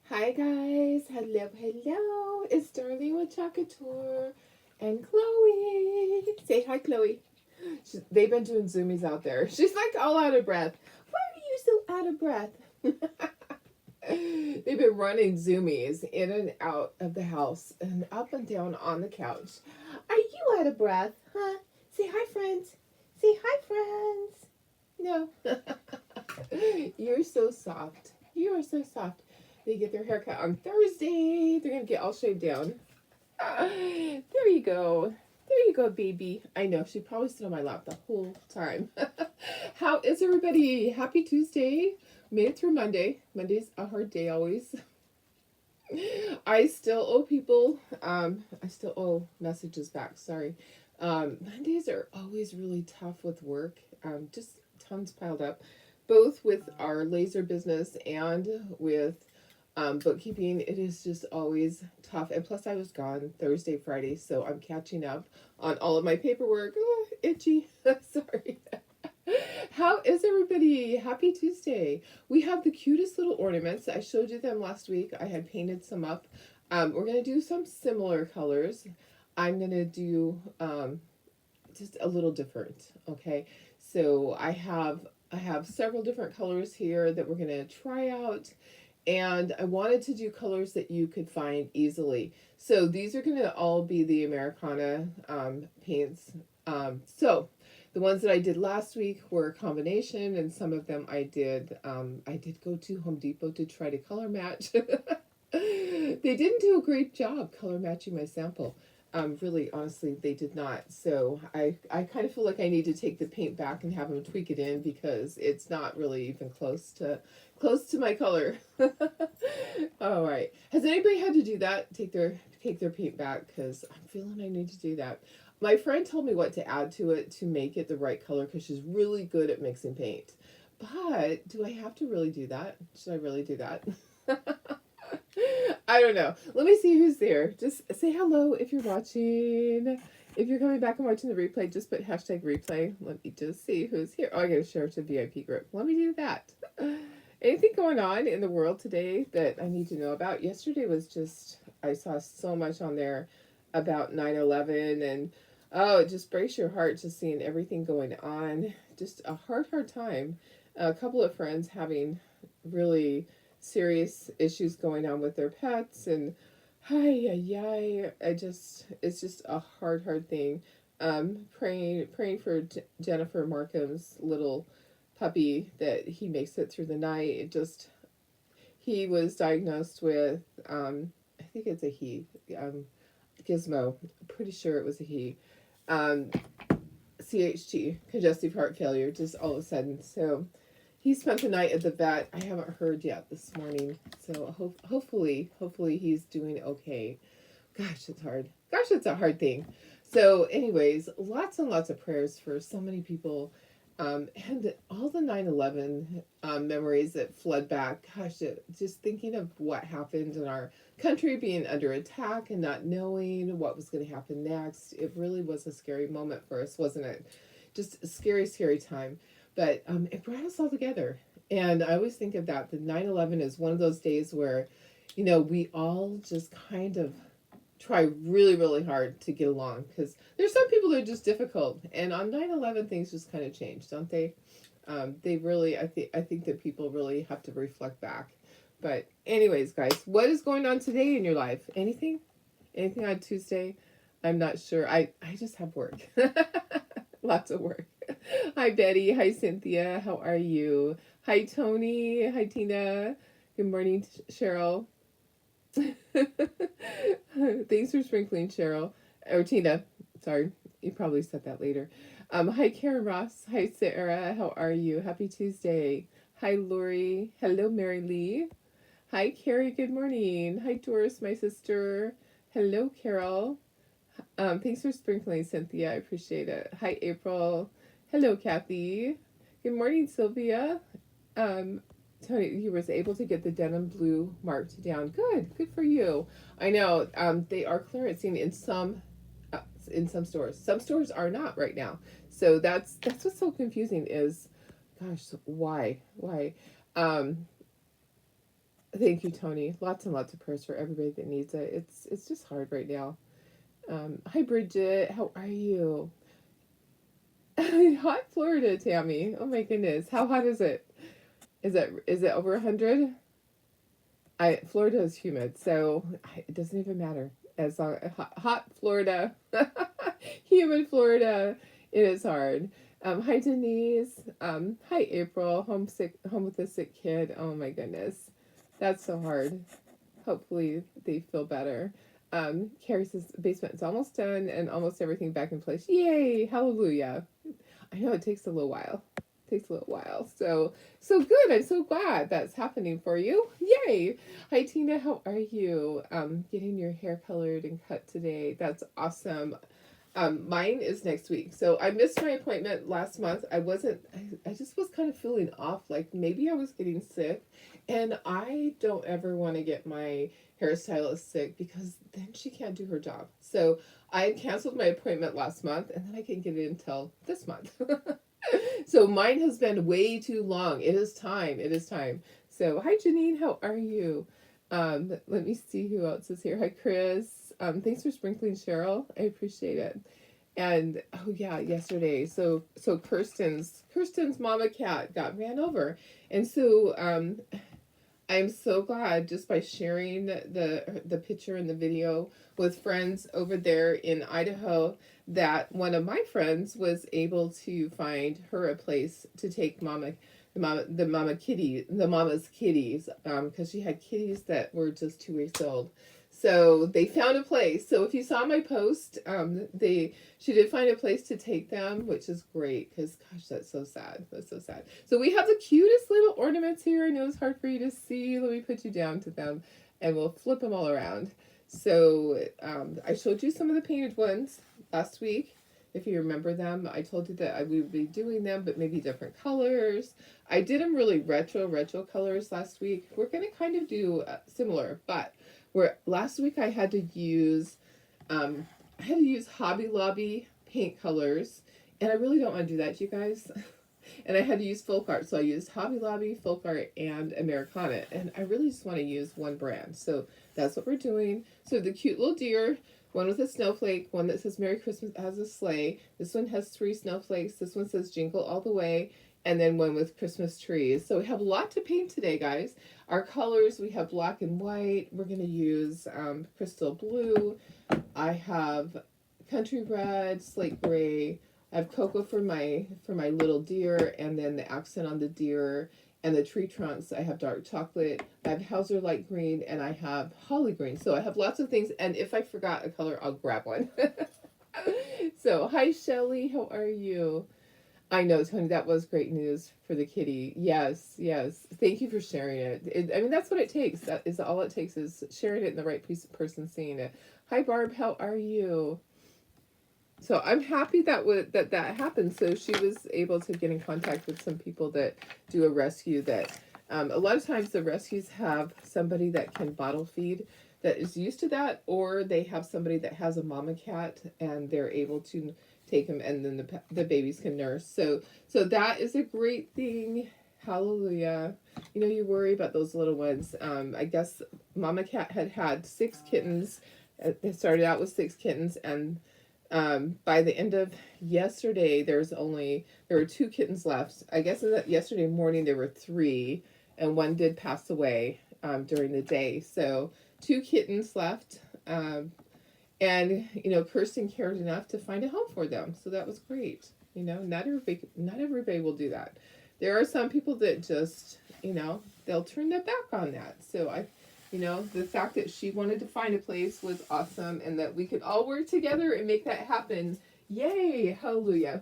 Hi guys, hello. It's Darlene with Chakator and Chloe. Say hi, Chloe. They've been doing zoomies out there. She's like all out of breath. Why are you so out of breath? They've been running zoomies in and out of the house and up and down on the couch. Are you out of breath? Huh? Say hi, friends. Say hi, friends. No. You're so soft. You are so soft. They get their haircut on Thursday. They're going to get all shaved down. There you go. There you go, baby. I know. She probably stood on my lap the whole time. How is everybody? Happy Tuesday. Made it through Monday. Monday's a hard day always. I still owe people, I still owe messages back. Sorry. Mondays are always really tough with work. Just tons piled up, both with our laser business and with bookkeeping. It is just always tough. And plus, I was gone Thursday, Friday, so I'm catching up on all of my paperwork. Oh, itchy. Sorry. How is everybody? Happy Tuesday. We have the cutest little ornaments. I showed you them last week. I had painted some up. We're going to do some similar colors. I'm going to do just a little different, okay? So I have several different colors here that we're going to try out, and I wanted to do colors that you could find easily. So these are going to all be the Americana paints. So the ones that I did last week were a combination, and some of them I did go to Home Depot to try to color match. They didn't do a great job color matching my sample. Really, honestly, they did not. So I kind of feel like I need to take the paint back and have them tweak it in because it's not really even close to my color. All right. Has anybody had to do that? Take their paint back because I'm feeling I need to do that. My friend told me what to add to it to make it the right color because she's really good at mixing paint. But do I have to really do that? Should I really do that? I don't know. Let me see who's there. Just say hello if you're watching. If you're coming back and watching the replay, just put hashtag replay. Let me just see who's here. Oh, I gotta share to VIP group. Let me do that. Anything going on in the world today that I need to know about? Yesterday was just, I saw so much on there about 9/11, and oh, it just breaks your heart just seeing everything going on. Just a hard time. A couple of friends having really serious issues going on with their pets, and it's just a hard thing. Praying for Jennifer Markham's little puppy that he makes it through the night. He was diagnosed with I think it's a he, Gizmo. I'm pretty sure it was a he. Um, CHT, congestive heart failure, just all of a sudden. So he spent the night at the vet. I haven't heard yet this morning. So hopefully he's doing okay. Gosh, it's hard. Gosh, it's a hard thing. So, anyways, lots and lots of prayers for so many people. And all the 9/11 memories that flood back. Gosh, just thinking of what happened in our country being under attack and not knowing what was going to happen next. It really was a scary moment for us, wasn't it? Just a scary time. But it brought us all together. And I always think of that. The 9/11 is one of those days where, we all just kind of try really hard to get along because there's some people that are just difficult, and on 9/11 things just kind of change, don't they? They really, I think that people really have to reflect back. But anyways, guys, what is going on today in your life? Anything on Tuesday? I'm not sure. I just have work. Lots of work. Hi Betty, hi Cynthia, how are you? Hi Tony, hi Tina, good morning Cheryl. Thanks for sprinkling, Cheryl. Or Tina. Sorry. You probably said that later. Hi, Karen Ross. Hi, Sarah. How are you? Happy Tuesday. Hi, Lori. Hello, Mary Lee. Hi, Carrie. Good morning. Hi, Doris, my sister. Hello, Carol. Thanks for sprinkling, Cynthia. I appreciate it. Hi, April. Hello, Kathy. Good morning, Sylvia. Tony, you was able to get the denim blue marked down. Good for you. I know they are clearancing in some stores. Some stores are not right now. So that's what's so confusing is, gosh, why? Thank you, Tony. Lots and lots of prayers for everybody that needs it. It's just hard right now. Hi, Bridget. How are you? Hot Florida, Tammy. Oh my goodness. How hot is it? Is it over 100? I Florida is humid, so it doesn't even matter. As long hot Florida, humid Florida, it is hard. Hi Denise. Hi April. Homesick, home with a sick kid. Oh my goodness, that's so hard. Hopefully they feel better. Carrie says basement is almost done and almost everything back in place. Yay! Hallelujah. I know it takes a little while. Takes a little while. So good. I'm so glad that's happening for you. Yay! Hi Tina, how are you? Getting your hair colored and cut today. That's awesome. Mine is next week. So I missed my appointment last month. I just was kind of feeling off, like maybe I was getting sick. And I don't ever want to get my hairstylist sick because then she can't do her job. So I canceled my appointment last month and then I can get it until this month. So mine has been way too long. It is time. It is time. So hi Janine, how are you? Let me see who else is here. Hi Chris. Thanks for sprinkling Cheryl. I appreciate it. And oh yeah, yesterday. So Kirsten's mama cat got ran over, and so I'm so glad just by sharing the picture and the video with friends over there in Idaho that one of my friends was able to find her a place to take the mama's kitties because she had kitties that were just 2 weeks old. So they found a place. So if you saw my post, she did find a place to take them, which is great because gosh, that's so sad. That's so sad. So we have the cutest little ornaments here. I know it's hard for you to see. Let me put you down to them, and we'll flip them all around. So I showed you some of the painted ones last week. If you remember them, I told you that we would be doing them, but maybe different colors. I did them really retro colors last week. We're going to kind of do similar, but where last week I had to use Hobby Lobby paint colors, and I really don't want to do that, you guys. And I had to use folk art, so I used Hobby Lobby, folk art, and Americana, and I really just want to use one brand, so that's what we're doing. So the cute little deer, one with a snowflake, one that says Merry Christmas has a sleigh. This one has 3 snowflakes. This one says Jingle All the Way, and then one with Christmas trees. So we have a lot to paint today, guys. Our colors, we have black and white. We're going to use crystal blue. I have country red, slate gray. I have cocoa for my little deer, and then the accent on the deer and the tree trunks. I have dark chocolate. I have Hauser light green, and I have holly green. So I have lots of things, and if I forgot a color, I'll grab one. So hi Shelly, how are you? I know, Tony, that was great news for the kitty. Yes, yes. Thank you for sharing it. I mean, that's what it takes. That is all it takes is sharing it and the right person seeing it. Hi, Barb. How are you? So I'm happy that happened. So she was able to get in contact with some people that do a rescue. That a lot of times the rescues have somebody that can bottle feed that is used to that, or they have somebody that has a mama cat and they're able to take them, and then the babies can nurse. So that is a great thing. Hallelujah. You know, you worry about those little ones. I guess mama cat had 6 kittens. It started out with 6 kittens, and by the end of yesterday, there were 2 kittens left. I guess yesterday morning there were 3, and one did pass away during the day. So 2 kittens left. And you know, Kirsten cared enough to find a home for them, so that was great. You know, not everybody will do that. There are some people that just, you know, they'll turn their back on that. So the fact that she wanted to find a place was awesome, and that we could all work together and make that happen. Yay! Hallelujah.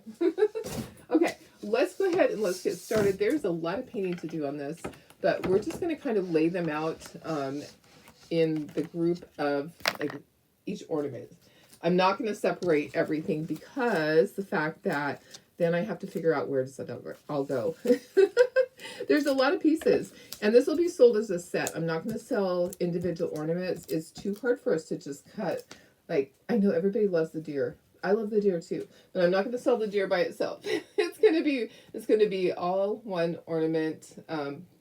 Okay, let's go ahead and let's get started. There's a lot of painting to do on this, but we're just going to kind of lay them out in the group of like each ornament. I'm not going to separate everything because the fact that then I have to figure out where does that all go. There's a lot of pieces, and this will be sold as a set. I'm not going to sell individual ornaments. It's too hard for us to just cut. Like, I know everybody loves the deer. I love the deer too, but I'm not going to sell the deer by itself. It's going to be all one ornament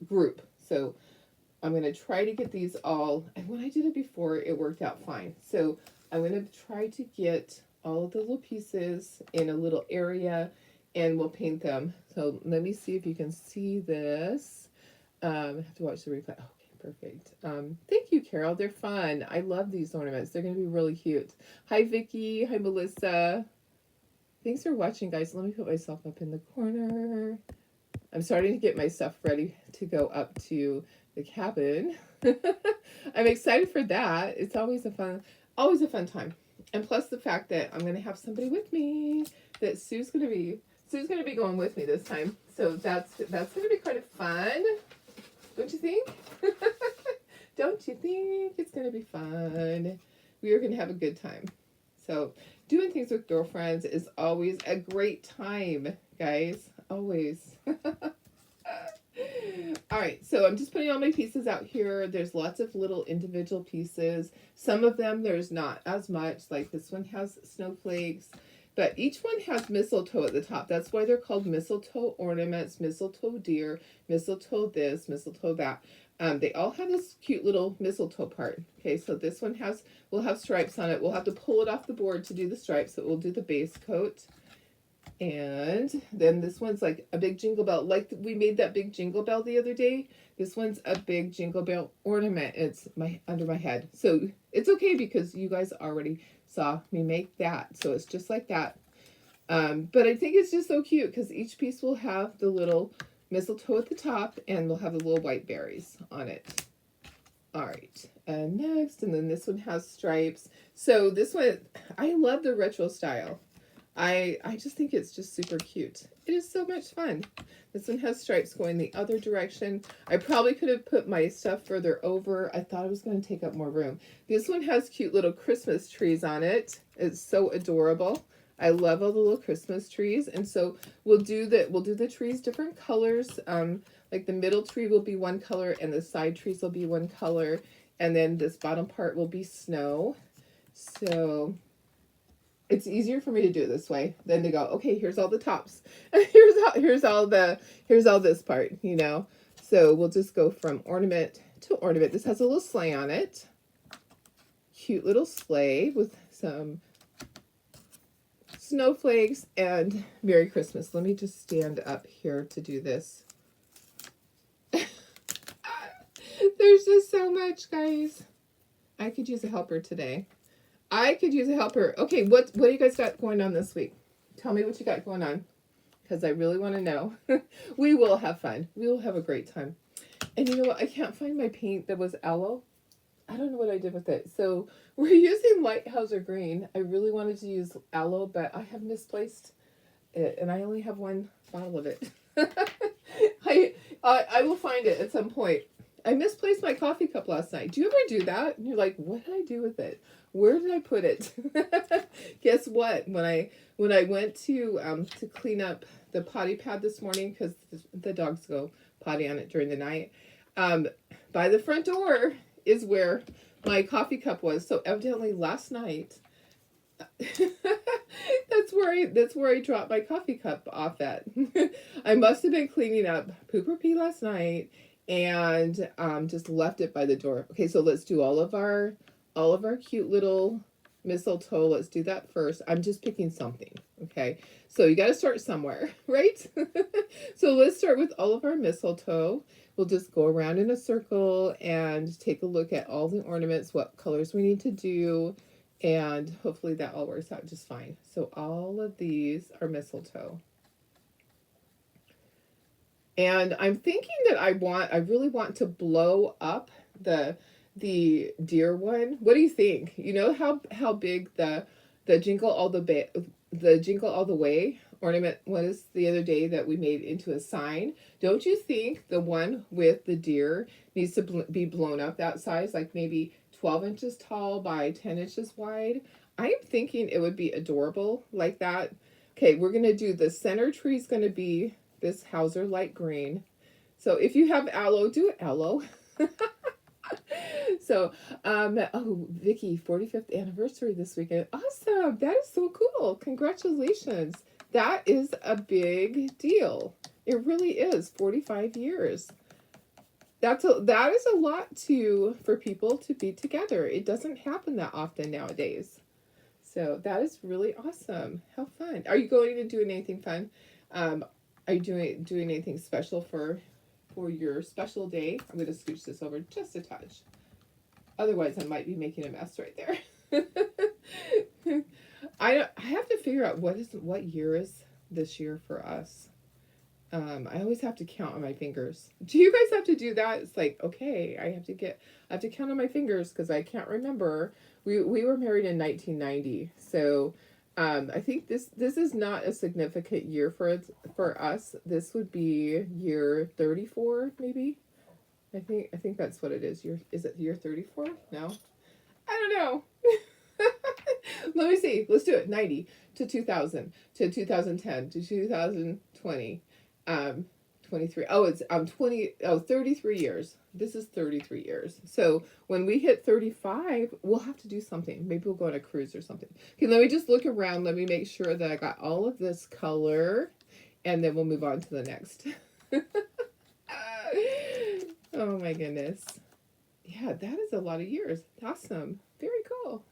group. So I'm going to try to get these all, and when I did it before, it worked out fine. So I'm going to try to get all of the little pieces in a little area, and we'll paint them. So let me see if you can see this. I have to watch the replay. Okay, perfect. Thank you, Carol. They're fun. I love these ornaments. They're going to be really cute. Hi, Vicky. Hi, Melissa. Thanks for watching, guys. Let me put myself up in the corner. I'm starting to get my stuff ready to go up to the cabin. I'm excited for that. It's always a fun time. And plus the fact that I'm gonna have somebody with me, that Sue's gonna be going with me this time. So that's gonna be kind of fun. Don't you think? Don't you think it's gonna be fun? We are gonna have a good time. So doing things with girlfriends is always a great time, guys. Always. All right, so I'm just putting all my pieces out here. There's lots of little individual pieces. Some of them there's not as much, like this one has snowflakes, but each one has mistletoe at the top. That's why they're called mistletoe ornaments, mistletoe deer, mistletoe this, mistletoe that. They all have this cute little mistletoe part. Okay, so this one will have stripes on it. We'll have to pull it off the board to do the stripes, so we'll do the base coat. And then this one's like a big jingle bell. Like we made that big jingle bell the other day. This one's a big jingle bell ornament. It's under my head. So it's okay because you guys already saw me make that. So it's just like that. But I think it's just so cute because each piece will have the little mistletoe at the top and we'll have the little white berries on it. All right. And next, and then this one has stripes. So this one, I love the retro style. I just think it's just super cute. It is so much fun. This one has stripes going the other direction. I probably could have put my stuff further over. I thought it was going to take up more room. This one has cute little Christmas trees on it. It's so adorable. I love all the little Christmas trees. And so we'll do the trees different colors. Like the middle tree will be one color and the side trees will be one color. And then this bottom part will be snow. So it's easier for me to do it this way than to go, okay, here's all the tops. here's all this part, you know. So we'll just go from ornament to ornament. This has a little sleigh on it. Cute little sleigh with some snowflakes and Merry Christmas. Let me just stand up here to do this. There's just so much, guys. I could use a helper today. I could use a helper. Okay, what do you guys got going on this week? Tell me what you got going on, because I really want to know. We will have fun. We will have a great time. And you know what? I can't find my paint that was aloe. I don't know what I did with it. So we're using Lighthouser Green. I really wanted to use aloe, but I have misplaced it, and I only have one bottle of it. I will find it at some point. I misplaced my coffee cup last night. Do you ever do that? And you're like, what did I do with it? Where did I put it? Guess what? When I went to clean up the potty pad this morning, because the dogs go potty on it during the night, by the front door is where my coffee cup was. So evidently last night, that's where I dropped my coffee cup off at. I must have been cleaning up poop or pee last night and just left it by the door. Okay, so let's do all of our cute little mistletoe. Let's do that first. I'm just picking something, okay? So you got to start somewhere, right? So let's start with all of our mistletoe. We'll just go around in a circle and take a look at all the ornaments, what colors we need to do, and hopefully that all works out just fine. So all of these are mistletoe. And I'm thinking that I really want to blow up the deer one. What do you think? You know how big the jingle all the way ornament was the other day that we made into a sign? Don't you think the one with the deer needs to be blown up that size, like maybe 12 inches tall by 10 inches wide? I'm thinking it would be adorable like that. Okay, we're going to do the center tree is going to be this Hauser light green. So if you have aloe, do aloe. So, Vicky, 45th anniversary this weekend. Awesome. That is so cool. Congratulations. That is a big deal. It really is. 45 years. that is a lot for people to be together. It doesn't happen that often nowadays. So that is really awesome. How fun! Are you going to do anything fun? Um, are you doing anything special for your special day? I'm going to scooch this over just a touch. Otherwise, I might be making a mess right there. I have to figure out what year is this year for us. I always have to count on my fingers. Do you guys have to do that? It's like, okay, I have to count on my fingers because I can't remember. We were married in 1990, so I think this is not a significant year for us. This would be year 34, maybe. I think that's what it is. Is it year 34? No, I don't know. Let me see. Let's do it. 90 to 2000 to 2010 to 2020. 23. Oh, it's 33 years. This is 33 years. So when we hit 35, we'll have to do something. Maybe we'll go on a cruise or something. Okay, let me just look around. Let me make sure that I got all of this color, and then we'll move on to the next. Oh my goodness. Yeah, that is a lot of years. Awesome. Very cool.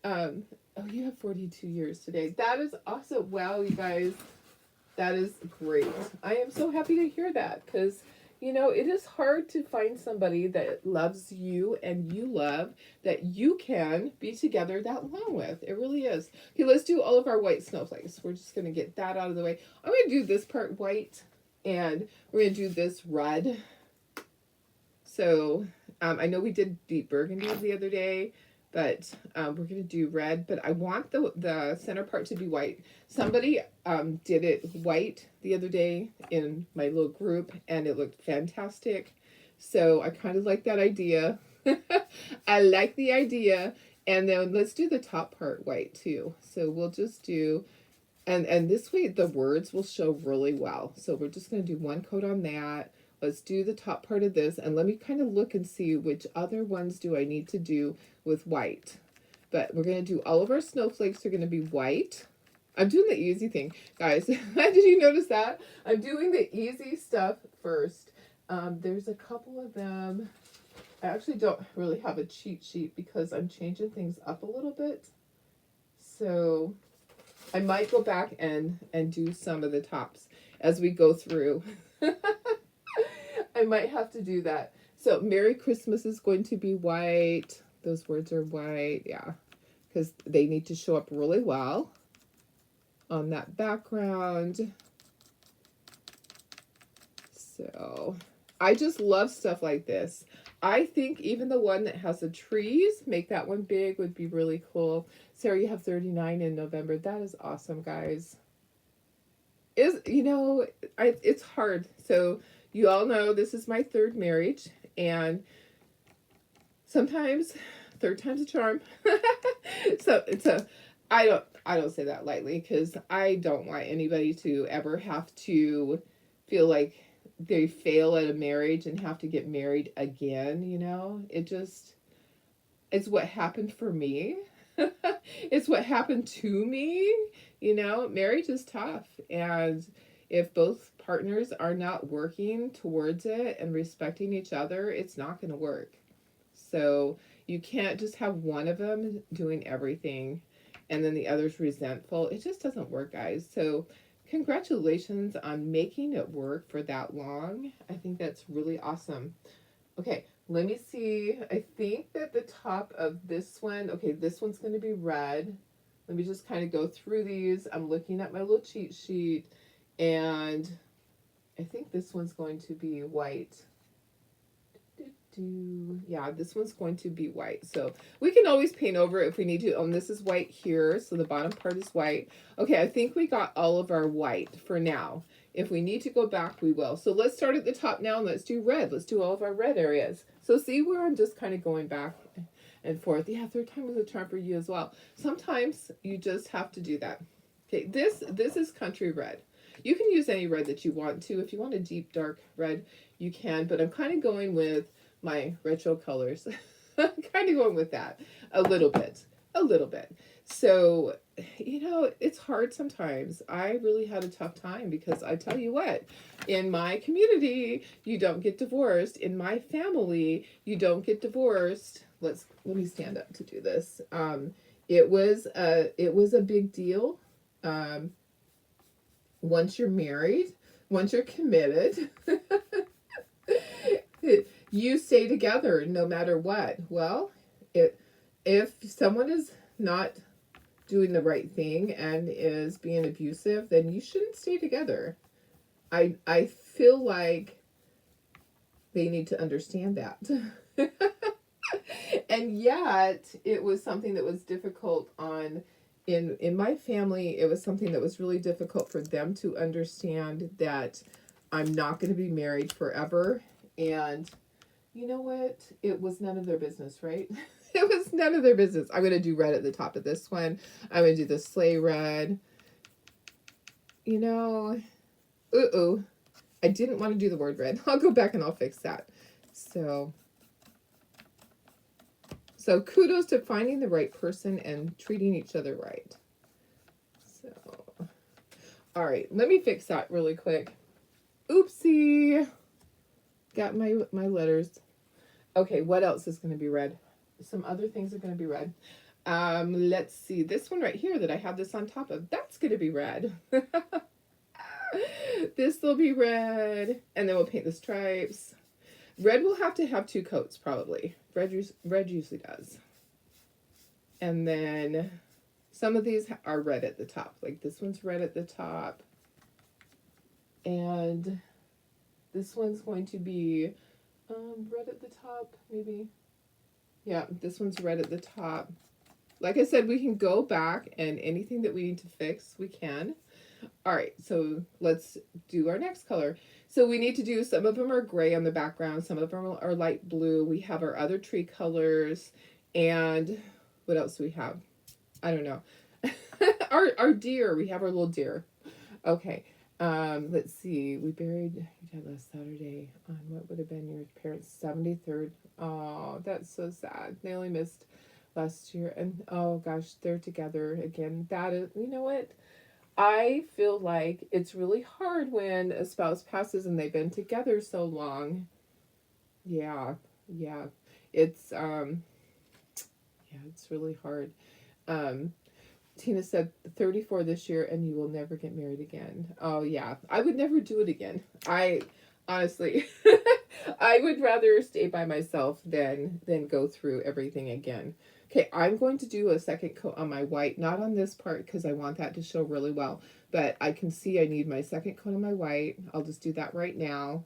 Oh, you have 42 years today. That is awesome. Wow, you guys. That is great. I am so happy to hear that because, it is hard to find somebody that loves you and you love that you can be together that long with. It really is. Okay, let's do all of our white snowflakes. We're just going to get that out of the way. I'm going to do this part white and we're going to do this red. So I know we did deep burgundy the other day, but we're going to do red. But I want the center part to be white. Somebody did it white the other day in my little group, and it looked fantastic. So I kind of like that idea. I like the idea. And then let's do the top part white too. So we'll just do, and this way the words will show really well. So we're just going to do one coat on that. Let's do the top part of this, and let me kind of look and see which other ones do I need to do with white. But we're going to do all of our snowflakes are going to be white. I'm doing the easy thing, guys. Did you notice that? I'm doing the easy stuff first. There's a couple of them. I actually don't really have a cheat sheet because I'm changing things up a little bit. So I might go back and do some of the tops as we go through. I might have to do that. So Merry Christmas is going to be white. Those words are white, yeah, because they need to show up really well on that background. So I just love stuff like this. I think even the one that has the trees, make that one big, would be really cool. Sarah, you have 39 in November. That is awesome, guys. It's hard. So you all know this is my third marriage, and sometimes third time's a charm. So I don't say that lightly because I don't want anybody to ever have to feel like they fail at a marriage and have to get married again. It's what happened for me. It's what happened to me. Marriage is tough, and if both partners are not working towards it and respecting each other, it's not going to work. So you can't just have one of them doing everything and then the other's resentful. It just doesn't work, guys. So congratulations on making it work for that long. I think that's really awesome. Okay, let me see. I think that the top of this one, okay, this one's going to be red. Let me just kind of go through these. I'm looking at my little cheat sheet, and I think this one's going to be white. Yeah, this one's going to be white. So we can always paint over it if we need to. And this is white here, so the bottom part is white. Okay, I think we got all of our white for now. If we need to go back, we will. So let's start at the top now, and let's do red. Let's do all of our red areas. So see where I'm just kind of going back and forth. Yeah, third time was a charm for you as well. Sometimes you just have to do that. Okay, this is country red. You can use any red that you want to. If you want a deep, dark red, you can. But I'm kind of going with my retro colors. I'm kind of going with that a little bit. So, it's hard sometimes. I really had a tough time because I tell you what, in my community, you don't get divorced. In my family, you don't get divorced. Let me stand up to do this. It was a big deal. Um, once you're married, once you're committed, you stay together no matter what. Well, it if someone is not doing the right thing and is being abusive, then you shouldn't stay together. I feel like they need to understand that. And yet it was something that was difficult on in my family. It was something that was really difficult for them to understand that I'm not going to be married forever. And you know what? It was none of their business, right? It was none of their business. I'm going to do red at the top of this one. I'm going to do the sleigh red. You know, uh-oh. I didn't want to do the word red. I'll go back and I'll fix that. So kudos to finding the right person and treating each other right. So, all right, let me fix that really quick. Oopsie. Got my letters. Okay, what else is going to be red? Some other things are going to be red. Let's see. This one right here that I have this on top of, that's going to be red. This will be red. And then we'll paint the stripes. Red will have to have two coats, probably. Red usually does. And then some of these are red at the top. Like this one's red at the top. And this one's going to be red at the top, maybe. Yeah, this one's red at the top. Like I said, we can go back and anything that we need to fix, we can. All right, so let's do our next color. So we need to do, some of them are gray on the background, some of them are light blue. We have our other tree colors, and what else do we have? I don't know. Our deer, we have our little deer. Okay, let's see. We buried your dad last Saturday on what would have been your parents' 73rd. Oh, that's so sad. They only missed last year, and oh gosh, they're together again. That is, you know what? I feel like it's really hard when a spouse passes and they've been together so long. Yeah, yeah. It's it's really hard. Um Tina said 34 this year and you will never get married again. Oh yeah. I would never do it again. I honestly I would rather stay by myself than go through everything again. Okay, I'm going to do a second coat on my white, not on this part because I want that to show really well, but I can see I need my second coat on my white. I'll just do that right now.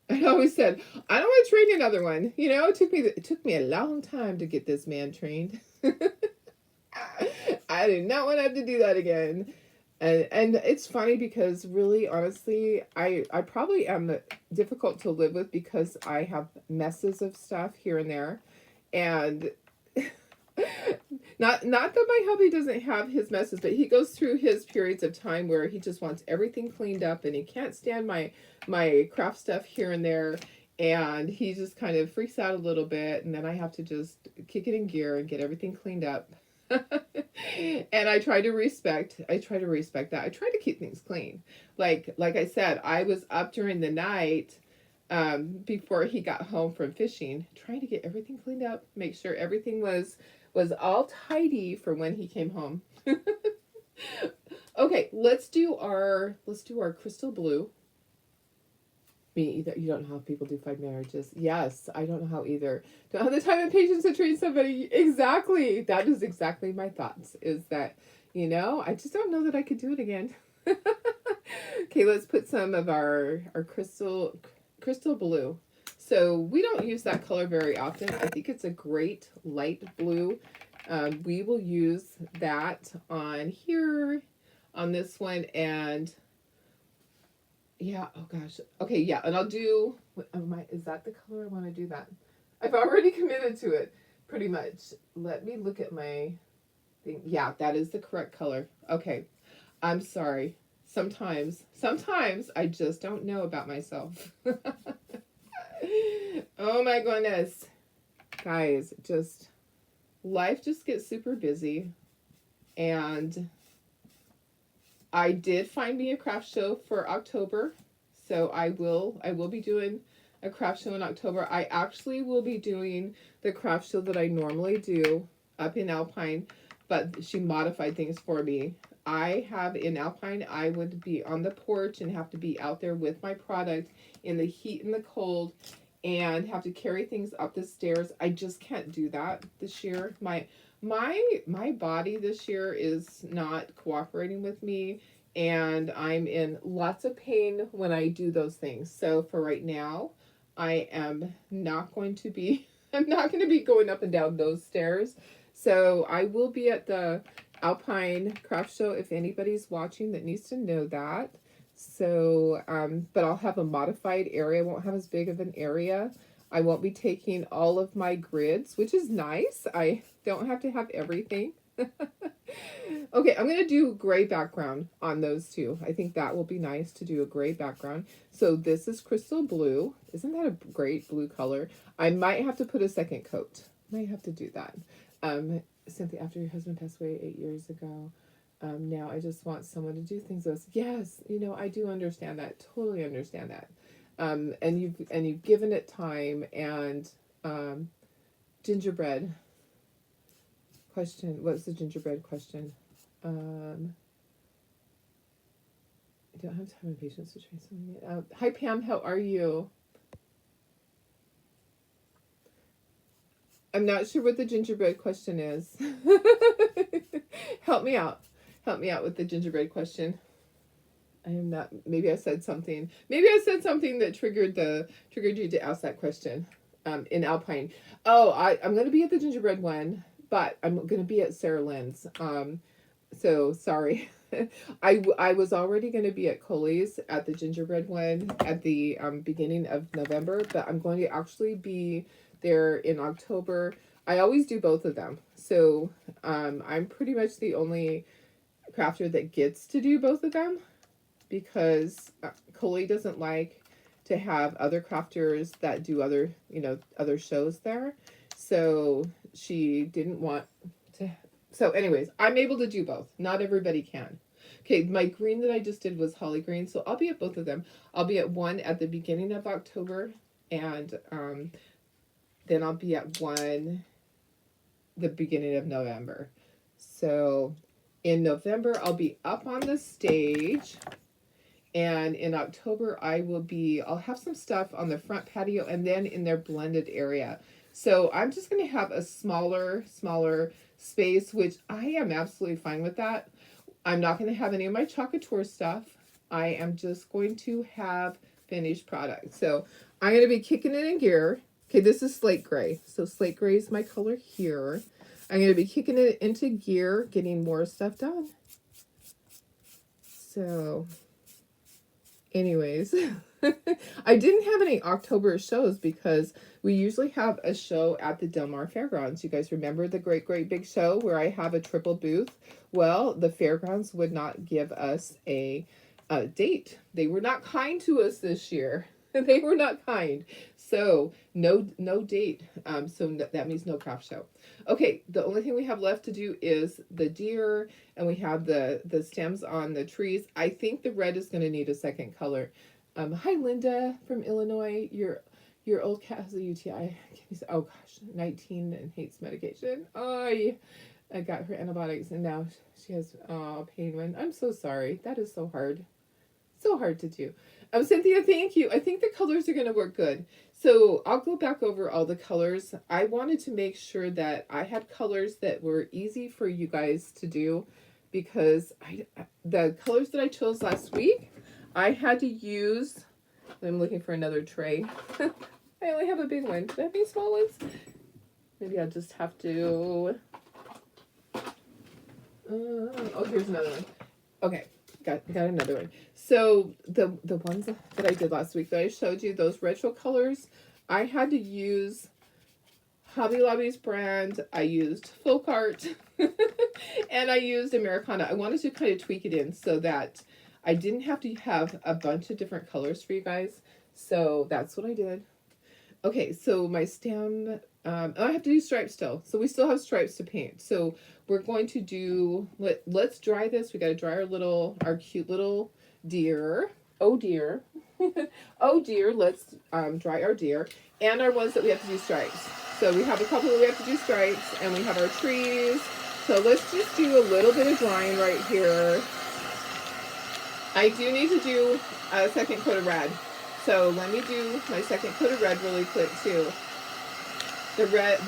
I always said, I don't want to train another one. It took me a long time to get this man trained. I did not want to have to do that again. And it's funny because really, honestly, I probably am difficult to live with because I have messes of stuff here and there. And not that my hubby doesn't have his messes, but he goes through his periods of time where he just wants everything cleaned up and he can't stand my craft stuff here and there, and he just kind of freaks out a little bit, and then I have to just kick it in gear and get everything cleaned up. And I try to respect that. I try to keep things clean. Like I said, I was up during the night before he got home from fishing, trying to get everything cleaned up, make sure everything was all tidy for when he came home. Okay, let's do our crystal blue. Me either. You don't know how people do 5 marriages. Yes, I don't know how either. Don't have the time and patience to train somebody. Exactly. That is exactly my thoughts. Is that, I just don't know that I could do it again. Okay, let's put some of our crystal blue. So we don't use that color very often. I think it's a great light blue. We will use that on here, on this one, and yeah, oh gosh. Okay, yeah, and I'll do, is that the color I want to do that? I've already committed to it, pretty much. Let me look at my thing. Yeah, that is the correct color. Okay, I'm sorry. Sometimes I just don't know about myself. Oh my goodness. Guys, life just gets super busy. And I did find me a craft show for October. So I will be doing a craft show in October. I actually will be doing the craft show that I normally do up in Alpine, but she modified things for me. I have in Alpine, I would be on the porch and have to be out there with my product in the heat and the cold and have to carry things up the stairs. I just can't do that this year. My body this year is not cooperating with me, and I'm in lots of pain when I do those things. So for right now, I am not going to be I'm not going to be going up and down those stairs. So I will be at the Alpine Craft Show if anybody's watching that needs to know that. So, but I'll have a modified area. I won't have as big of an area. I won't be taking all of my grids, which is nice. I don't have to have everything. Okay, I'm going to do gray background on those two. I think that will be nice to do a gray background. So this is crystal blue. Isn't that a great blue color? I might have to put a second coat. Might have to do that. Cynthia, after your husband passed away 8 years ago, now I just want someone to do things with. Yes, I do understand that. Totally understand that. And you've given it time. And gingerbread question. What's the gingerbread question? I don't have time and patience to try something. Hi Pam, how are you? I'm not sure what the gingerbread question is. Help me out. Help me out with the gingerbread question. I am not. Maybe I said something. Maybe I said something that triggered you to ask that question. In Alpine. Oh, I'm going to be at the gingerbread one, but I'm going to be at Sarah Lynn's. So sorry. I was already going to be at Coley's at the gingerbread one at the beginning of November, but I'm going to actually be there in October. I always do both of them. So I'm pretty much the only crafter that gets to do both of them because Coley doesn't like to have other crafters that do other shows there. So she didn't want to. So anyways, I'm able to do both. Not everybody can. Okay, my green that I just did was holly green, so I'll be at both of them. I'll be at one at the beginning of October, and then I'll be at one the beginning of November. So in November, I'll be up on the stage, and in October, I'll have some stuff on the front patio and then in their blended area. So I'm just going to have a smaller space, which I am absolutely fine with that. I'm not going to have any of my Chocolate stuff. I am just going to have finished product. So I'm going to be kicking it in gear. Okay, this is slate gray. So slate gray is my color here. I'm going to be kicking it into gear, getting more stuff done. So anyways, I didn't have any October shows because we usually have a show at the Del Mar Fairgrounds. You guys remember the great big show where I have a triple booth? Well, the fairgrounds would not give us a date. They were not kind to us this year. They were not kind. So no date. That means no craft show. Okay, the only thing we have left to do is the deer, and we have the stems on the trees. I think the red is going to need a second color. Hi Linda from Illinois. Your old cat has a UTI. Oh gosh, 19 and hates medication. I got her antibiotics and now she has pain when. I'm so sorry. That is so hard. So hard to do. Cynthia, thank you. I think the colors are going to work good. So I'll go back over all the colors. I wanted to make sure that I had colors that were easy for you guys to do because the colors that I chose last week, I had to use. I'm looking for another tray. I only have a big one. Do I have any small ones? Maybe I'll just have to. Oh, here's another one. Okay. Got another one. So the ones that I did last week that I showed you, those retro colors, I had to use Hobby Lobby's brand. I used Folk Art and I used Americana. I wanted to kind of tweak it in so that I didn't have to have a bunch of different colors for you guys. So that's what I did. Okay, so my stem, I have to do stripes still. So we still have stripes to paint. So we're going to do, let's dry this. We got to dry our cute little deer. Oh dear. Oh dear, let's dry our deer. And our ones that we have to do stripes. So we have a couple that we have to do stripes, and we have our trees. So let's just do a little bit of drying right here. I do need to do a second coat of red. So let me do my second coat of red really quick too. Red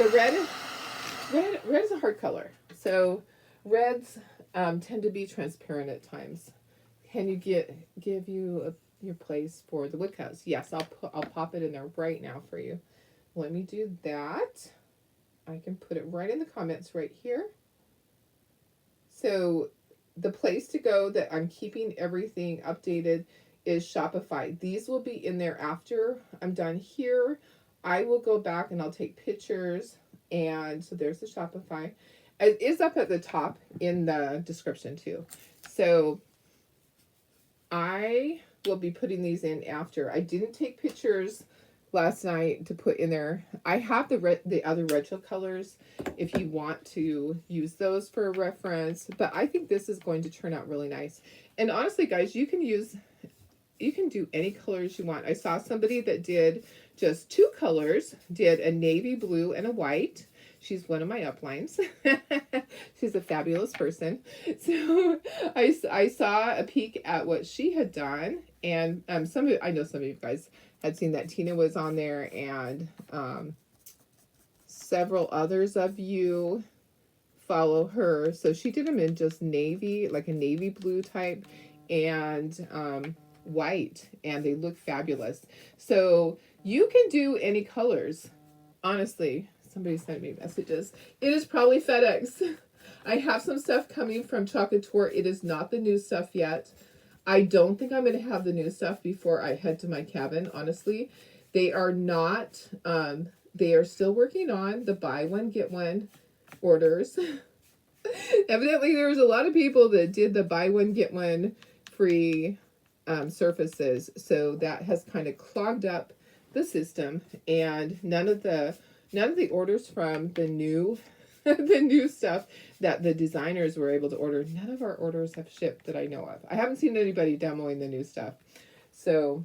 is a hard color. So reds tend to be transparent at times. Can you give you your place for the woodcuts? Yes, I'll pop it in there right now for you. Let me do that. I can put it right in the comments right here. So the place to go that I'm keeping everything updated is Shopify. These will be in there after I'm done here. I will go back and I'll take pictures. And so there's the Shopify. It is up at the top in the description too. So I will be putting these in after. I didn't take pictures last night to put in there. I have the other retro colors if you want to use those for a reference, but I think this is going to turn out really nice. And honestly, guys, you can do any colors you want. I saw somebody that did just two colors, did a navy blue and a white. She's one of my uplines. She's a fabulous person. So I saw a peek at what she had done, and I know some of you guys had seen that Tina was on there, and several others of you follow her. So she did them in just navy, like a navy blue type, and white, and they look fabulous. So you can do any colors. Honestly, somebody sent me messages. It is probably FedEx. I have some stuff coming from Chocolate Tour. It is not the new stuff yet. I don't think I'm going to have the new stuff before I head to my cabin, honestly. They are not, they are still working on the buy one, get one orders. Evidently, there was a lot of people that did the buy one, get one free surfaces. So that has kind of clogged up the system, and none of the orders from the new the new stuff that the designers were able to order, none of our orders have shipped that I know of. I haven't seen anybody demoing the new stuff. So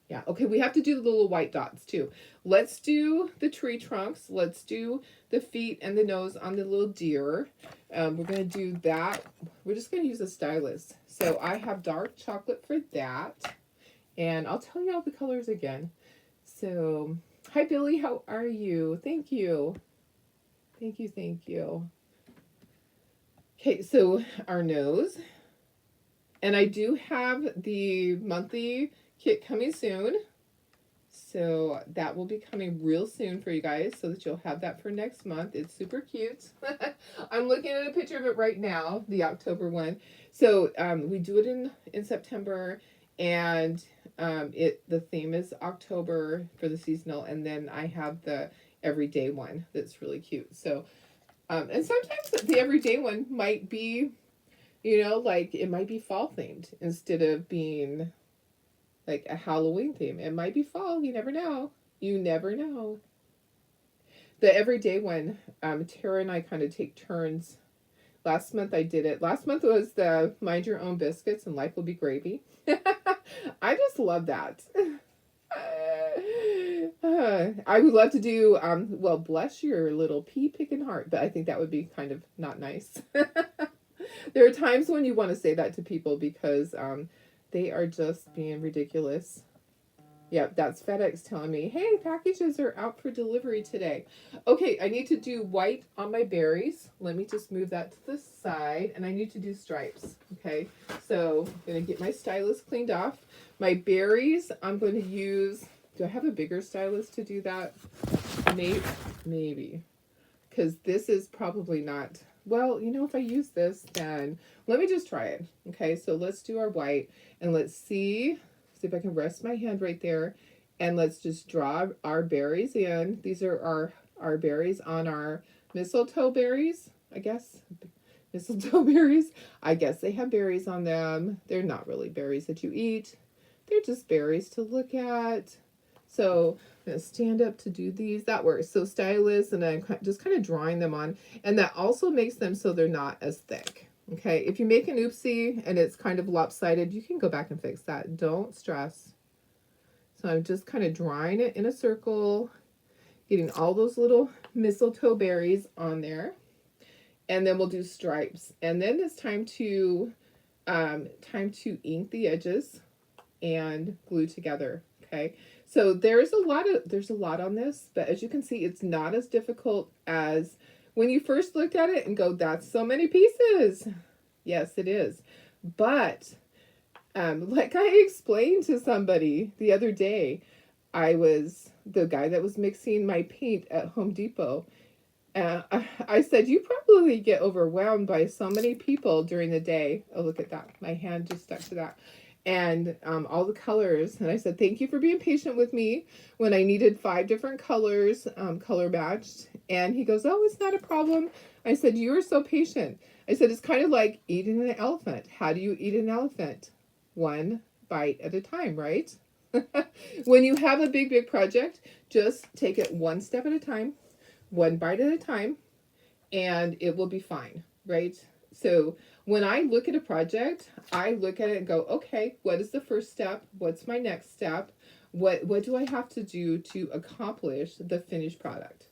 yeah, okay, we have to do the little white dots too. Let's do the tree trunks. Let's do the feet and the nose on the little deer. We're going to do that. We're just going to use a stylus. So I have dark chocolate for that. And I'll tell you all the colors again. So, hi Billy, how are you? Thank you. Thank you, thank you. Okay, so our nose. And I do have the monthly kit coming soon. So that will be coming real soon for you guys, so that you'll have that for next month. It's super cute. I'm looking at a picture of it right now, the October one. So we do it in September, and the theme is October for the seasonal, and then I have the everyday one that's really cute. So and sometimes the everyday one might be, like it might be fall themed instead of being like a Halloween theme. It might be fall. You never know. You never know. The everyday one, Tara and I kind of take turns. Last month I did it. Last month was the Mind Your Own Biscuits and Life Will Be Gravy. I just love that. I would love to do, well, bless your little pea picking heart, but I think that would be kind of not nice. There are times when you want to say that to people because they are just being ridiculous. Yep, that's FedEx telling me, hey, packages are out for delivery today. Okay, I need to do white on my berries. Let me just move that to the side, and I need to do stripes. Okay, so I'm going to get my stylus cleaned off. My berries, I'm going to use, do I have a bigger stylus to do that? Maybe. Because this is probably not, well, if I use this, then let me just try it. Okay, so let's do our white, and let's see if I can rest my hand right there, and let's just draw our berries in. These are our berries on our mistletoe berries, I guess. Mistletoe berries. I guess they have berries on them. They're not really berries that you eat. They're just berries to look at. So I'm gonna stand up to do these. That works. So stylus, and I'm just kind of drawing them on. And that also makes them so they're not as thick. Okay, if you make an oopsie and it's kind of lopsided, you can go back and fix that. Don't stress. So I'm just kind of drawing it in a circle, getting all those little mistletoe berries on there. And then we'll do stripes. And then it's time to ink the edges and glue together. Okay. So there's a lot on this, but as you can see, it's not as difficult as when you first looked at it and go, that's so many pieces. Yes, it is. But like I explained to somebody the other day, I was the guy that was mixing my paint at Home Depot. I said, you probably get overwhelmed by so many people during the day. Oh, look at that. My hand just stuck to that. And all the colors. And I said, thank you for being patient with me when I needed 5 different colors, color matched. And he goes, oh, it's not a problem. I said, you are so patient. I said, it's kind of like eating an elephant. How do you eat an elephant? One bite at a time, right? When you have a big project, just take it one step at a time, one bite at a time, and it will be fine, right? So when I look at a project, I look at it and go, okay, what is the first step? What's my next step? What do I have to do to accomplish the finished product?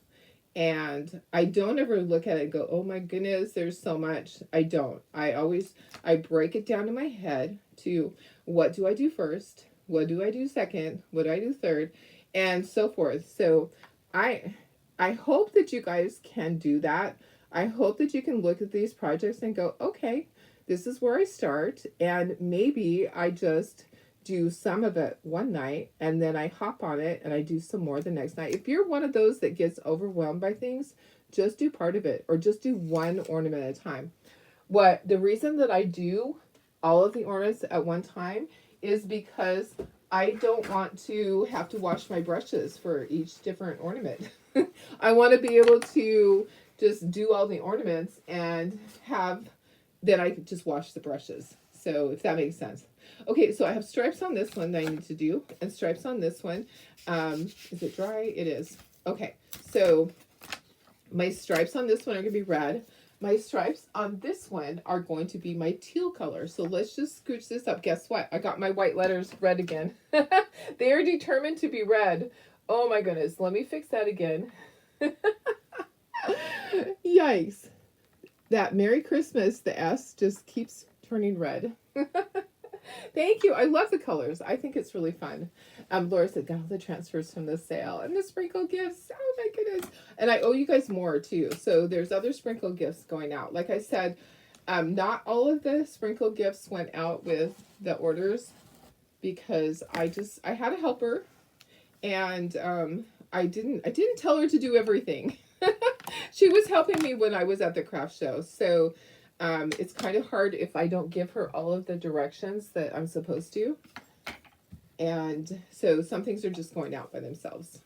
And I don't ever look at it and go, oh my goodness, there's so much. I don't. I break it down in my head to what do I do first? What do I do second? What do I do third? And so forth. So I hope that you guys can do that. I hope that you can look at these projects and go, okay, this is where I start. And maybe I just do some of it one night and then I hop on it and I do some more the next night. If you're one of those that gets overwhelmed by things, just do part of it or just do one ornament at a time. The reason that I do all of the ornaments at one time is because I don't want to have to wash my brushes for each different ornament. I want to be able to just do all the ornaments and then I just wash the brushes. So if that makes sense. Okay, so I have stripes on this one that I need to do, and stripes on this one. Is it dry? It is. Okay, so my stripes on this one are going to be red. My stripes on this one are going to be my teal color. So let's just scooch this up. Guess what? I got my white letters red again. They are determined to be red. Oh my goodness. Let me fix that again. Yikes. That Merry Christmas, the S just keeps turning red. Thank you. I love the colors. I think it's really fun. Laura said, got all the transfers from the sale and the sprinkle gifts. Oh my goodness. And I owe you guys more too. So there's other sprinkle gifts going out. Like I said, not all of the sprinkle gifts went out with the orders because I had a helper and I didn't tell her to do everything. She was helping me when I was at the craft show. So it's kind of hard if I don't give her all of the directions that I'm supposed to. And so some things are just going out by themselves.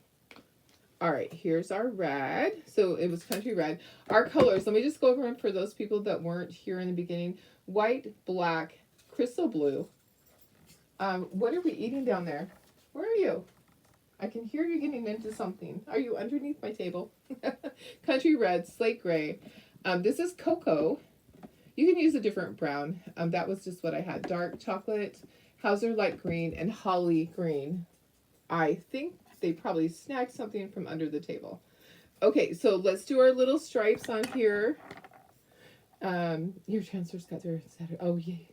All right, here's our red. So it was country red. Our colors, let me just go over them for those people that weren't here in the beginning. White, black, crystal blue. What are we eating down there? Where are you? I can hear you getting into something. Are you underneath my table? Country red, slate gray. This is cocoa. You can use a different brown. That was just what I had. Dark chocolate, Hauser light green, and holly green. I think they probably snagged something from under the table. Okay, so let's do our little stripes on here. Your transfers got there Saturday. Oh, yay.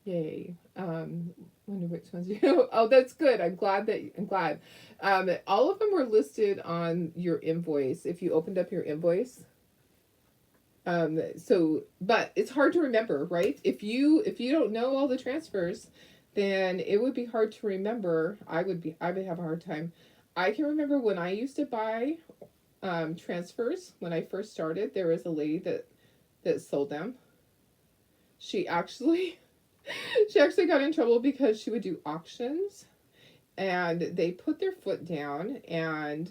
Yay. Wonder which ones you... Oh, that's good. I'm glad. All of them were listed on your invoice. If you opened up your invoice. But it's hard to remember, right? If you don't know all the transfers, then it would be hard to remember. I would have a hard time. I can remember when I used to buy transfers when I first started, there was a lady that sold them. She actually got in trouble because she would do auctions and they put their foot down and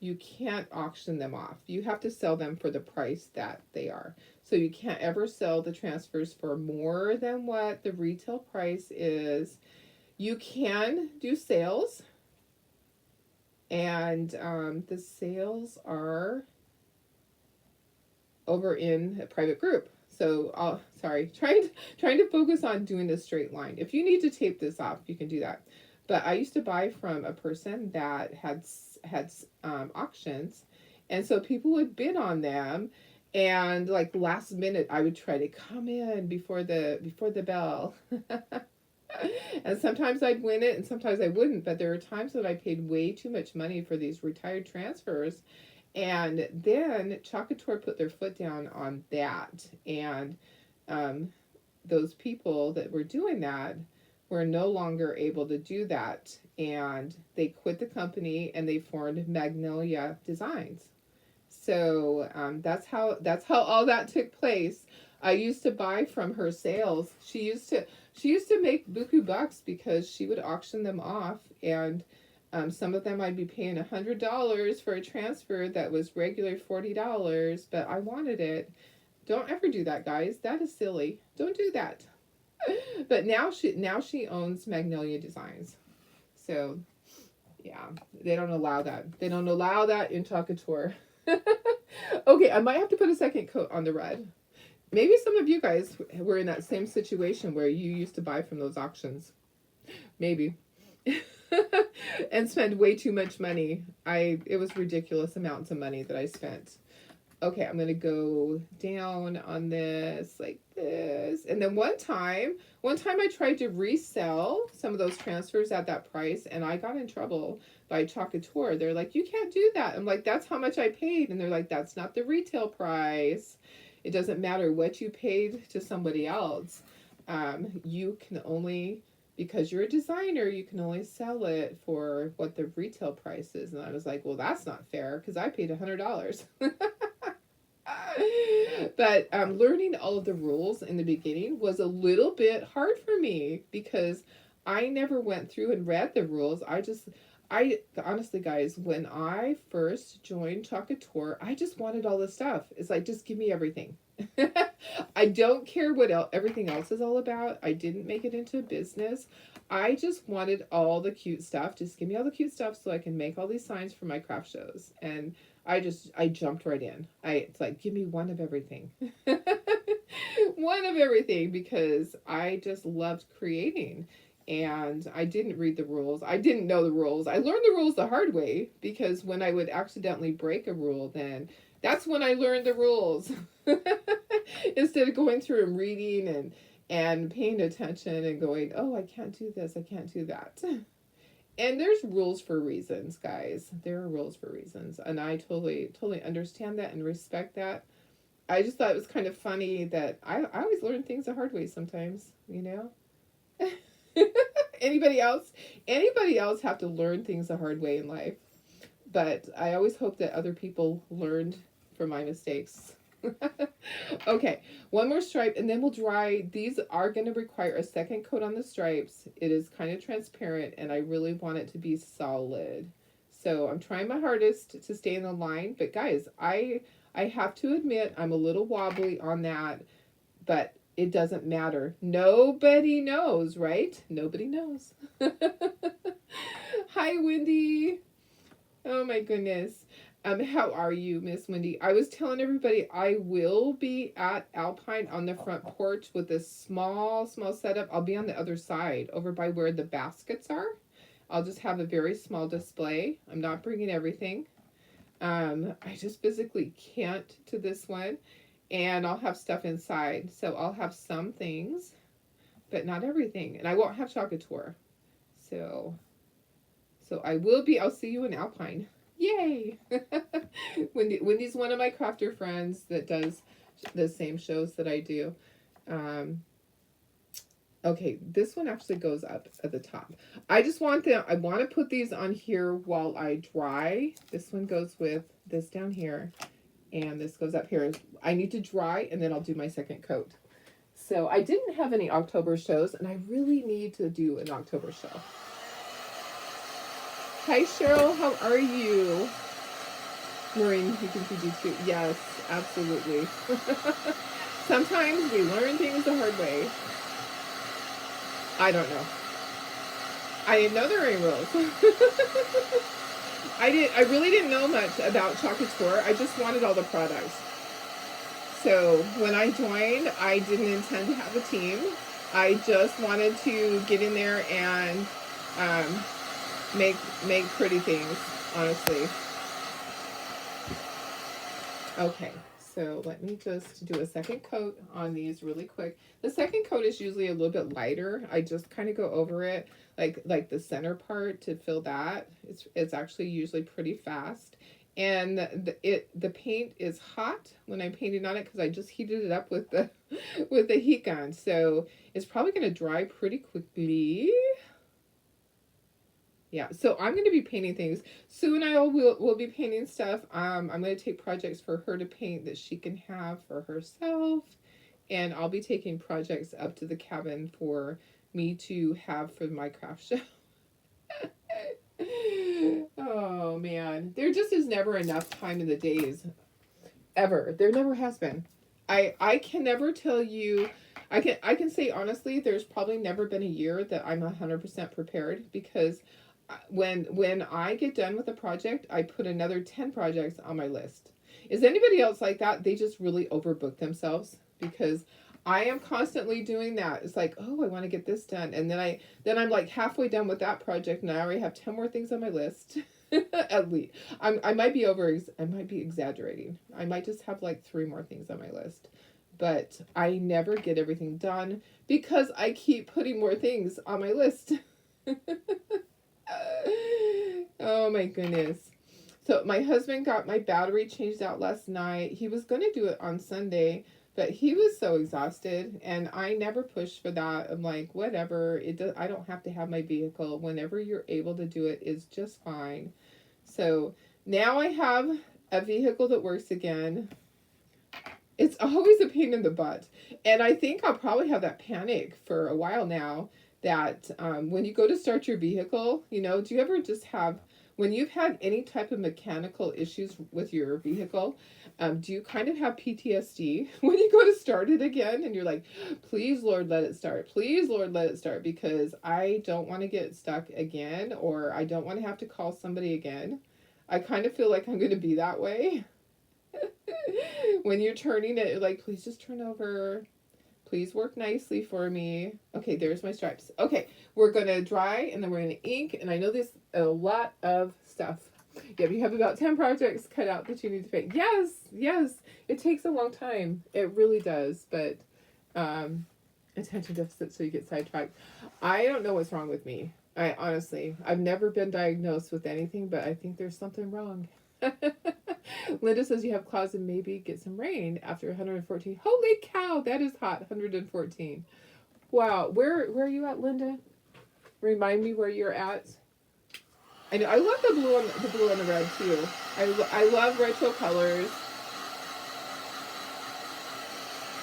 you can't auction them off. You have to sell them for the price that they are. So you can't ever sell the transfers for more than what the retail price is. You can do sales. And the sales are over in a private group. So, sorry, trying to focus on doing a straight line. If you need to tape this off, you can do that. But I used to buy from a person that had auctions, and so people would bid on them, and like last minute, I would try to come in before the bell. And sometimes I'd win it and sometimes I wouldn't, but there were times that I paid way too much money for these retired transfers. And then Chocator put their foot down on that. And um, those people that were doing that were no longer able to do that. And they quit the company and they formed Magnolia Designs. So that's how all that took place. I used to buy from her sales. She used to make buku bucks because she would auction them off, and some of them I'd be paying $100 for a transfer that was regular $40, but I wanted it. Don't ever do that, guys. That is silly. Don't do that. But now she owns Magnolia Designs. So yeah, they don't allow that. They don't allow that in Chocator. Okay, I might have to put a second coat on the red. Maybe some of you guys were in that same situation where you used to buy from those auctions. Maybe. And spend way too much money. It was ridiculous amounts of money that I spent. Okay, I'm going to go down on this like this. And then one time I tried to resell some of those transfers at that price, and I got in trouble by Chocator. They're like, you can't do that. I'm like, that's how much I paid. And they're like, that's not the retail price. It doesn't matter what you paid to somebody else. You can only, because you're a designer, you can only sell it for what the retail price is. And I was like, well, that's not fair because I paid $100. But learning all of the rules in the beginning was a little bit hard for me because I never went through and read the rules. I honestly, guys, when I first joined Chocator, I just wanted all this stuff. It's like, just give me everything. I don't care what everything else is all about. I didn't make it into a business. I just wanted all the cute stuff. Just give me all the cute stuff so I can make all these signs for my craft shows. And I jumped right in. It's like, give me one of everything. One of everything, because I just loved creating. And I didn't read the rules. I didn't know the rules. I learned the rules the hard way, because when I would accidentally break a rule, then that's when I learned the rules. Instead of going through and reading and paying attention and going, oh, I can't do this, I can't do that. And there's rules for reasons, guys. There are rules for reasons. And I totally understand that and respect that. I just thought it was kind of funny that I always learn things the hard way sometimes, you know? Anybody else? Anybody else have to learn things the hard way in life? But I always hope that other people learned from my mistakes. Okay, one more stripe and then we'll dry. These are going to require a second coat on the stripes. It is kind of transparent and I really want it to be solid. So I'm trying my hardest to stay in the line. But guys, I have to admit I'm a little wobbly on that. But it doesn't matter. Nobody knows, right? Nobody knows. Hi, Wendy. Oh my goodness. How are you, Miss Wendy? I was telling everybody I will be at Alpine on the front porch with this small setup. I'll be on the other side, over by where the baskets are. I'll just have a very small display. I'm not bringing everything. I just physically can't to this one. And I'll have stuff inside. So I'll have some things, but not everything. And I won't have Chocator. So I will be, I'll see you in Alpine. Yay! Wendy's one of my crafter friends that does the same shows that I do. Okay, this one actually goes up at the top. I want to put these on here while I dry. This one goes with this down here. And this goes up here. I need to dry and then I'll do my second coat. So I didn't have any October shows and I really need to do an October show. Hi Cheryl, how are you? Maureen, you can feed you too. Yes, absolutely. Sometimes we learn things the hard way. I don't know. I didn't know there were any rules. I really didn't know much about Chocateur. I just wanted all the products. So when I joined, I didn't intend to have a team. I just wanted to get in there and um, make pretty things, honestly. Okay, so let me just do a second coat on these really quick. The second coat is usually a little bit lighter. I just kind of go over it, like the center part to fill that. It's actually usually pretty fast. And the paint is hot when I'm painting on it because I just heated it up with the with the heat gun. So it's probably going to dry pretty quickly. Yeah, so I'm going to be painting things. Sue and I will be painting stuff. I'm going to take projects for her to paint that she can have for herself. And I'll be taking projects up to the cabin for me to have for my craft show. Oh, man. There just is never enough time in the days. Ever. There never has been. I can never tell you. I can say honestly, there's probably never been a year that I'm 100% prepared because when I get done with a project, I put another 10 projects on my list. Is anybody else like that? They just really overbook themselves because I am constantly doing that. It's like, oh, I want to get this done, and then I'm like halfway done with that project, and I already have 10 more things on my list. At least I might be I might be exaggerating. I might just have like 3 more things on my list. But I never get everything done because I keep putting more things on my list. Oh my goodness. So my husband got my battery changed out last night. He was going to do it on Sunday, but he was so exhausted and I never pushed for that. I'm like, whatever. I don't have to have my vehicle. Whenever you're able to do it is just fine. So now I have a vehicle that works again. It's always a pain in the butt. And I think I'll probably have that panic for a while now that when you go to start your vehicle, do you ever just have, when you've had any type of mechanical issues with your vehicle, do you kind of have PTSD when you go to start it again and you're like, please, Lord, let it start. Please, Lord, let it start because I don't want to get stuck again or I don't want to have to call somebody again. I kind of feel like I'm going to be that way. When you're turning it, you're like, please just turn over. Please work nicely for me. Okay, there's my stripes. Okay, we're going to dry and then we're going to ink. And I know there's a lot of stuff. Yeah, you have about 10 projects cut out that you need to paint. Yes. It takes a long time. It really does. But attention deficit, so you get sidetracked. I don't know what's wrong with me. I've never been diagnosed with anything, but I think there's something wrong. Linda says you have clouds and maybe get some rain after 114. Holy cow, that is hot. 114. Wow, where are you at, Linda? Remind me where you're at. I know I love the blue and the red too. I love retro colors.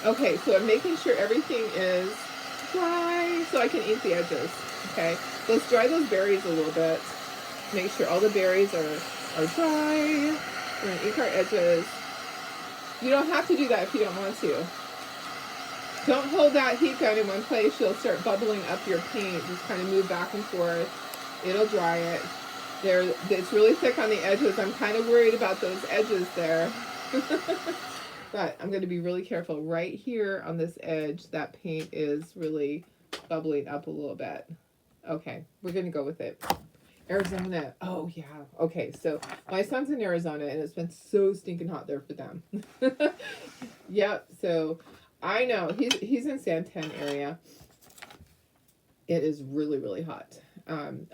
Okay, so I'm making sure everything is dry so I can ink the edges. Okay, let's dry those berries a little bit. Make sure all the berries are dry. We're going to ink our edges. You don't have to do that if you don't want to. Don't hold that heat gun in one place. You'll start bubbling up your paint. Just kind of move back and forth. It'll dry it. It's really thick on the edges. I'm kind of worried about those edges there. But I'm going to be really careful. Right here on this edge, that paint is really bubbling up a little bit. Okay, we're going to go with it. Arizona. Oh, yeah. Okay, so my son's in Arizona, and it's been so stinking hot there for them. Yep, so I know. He's in Santan area. It is really, really hot.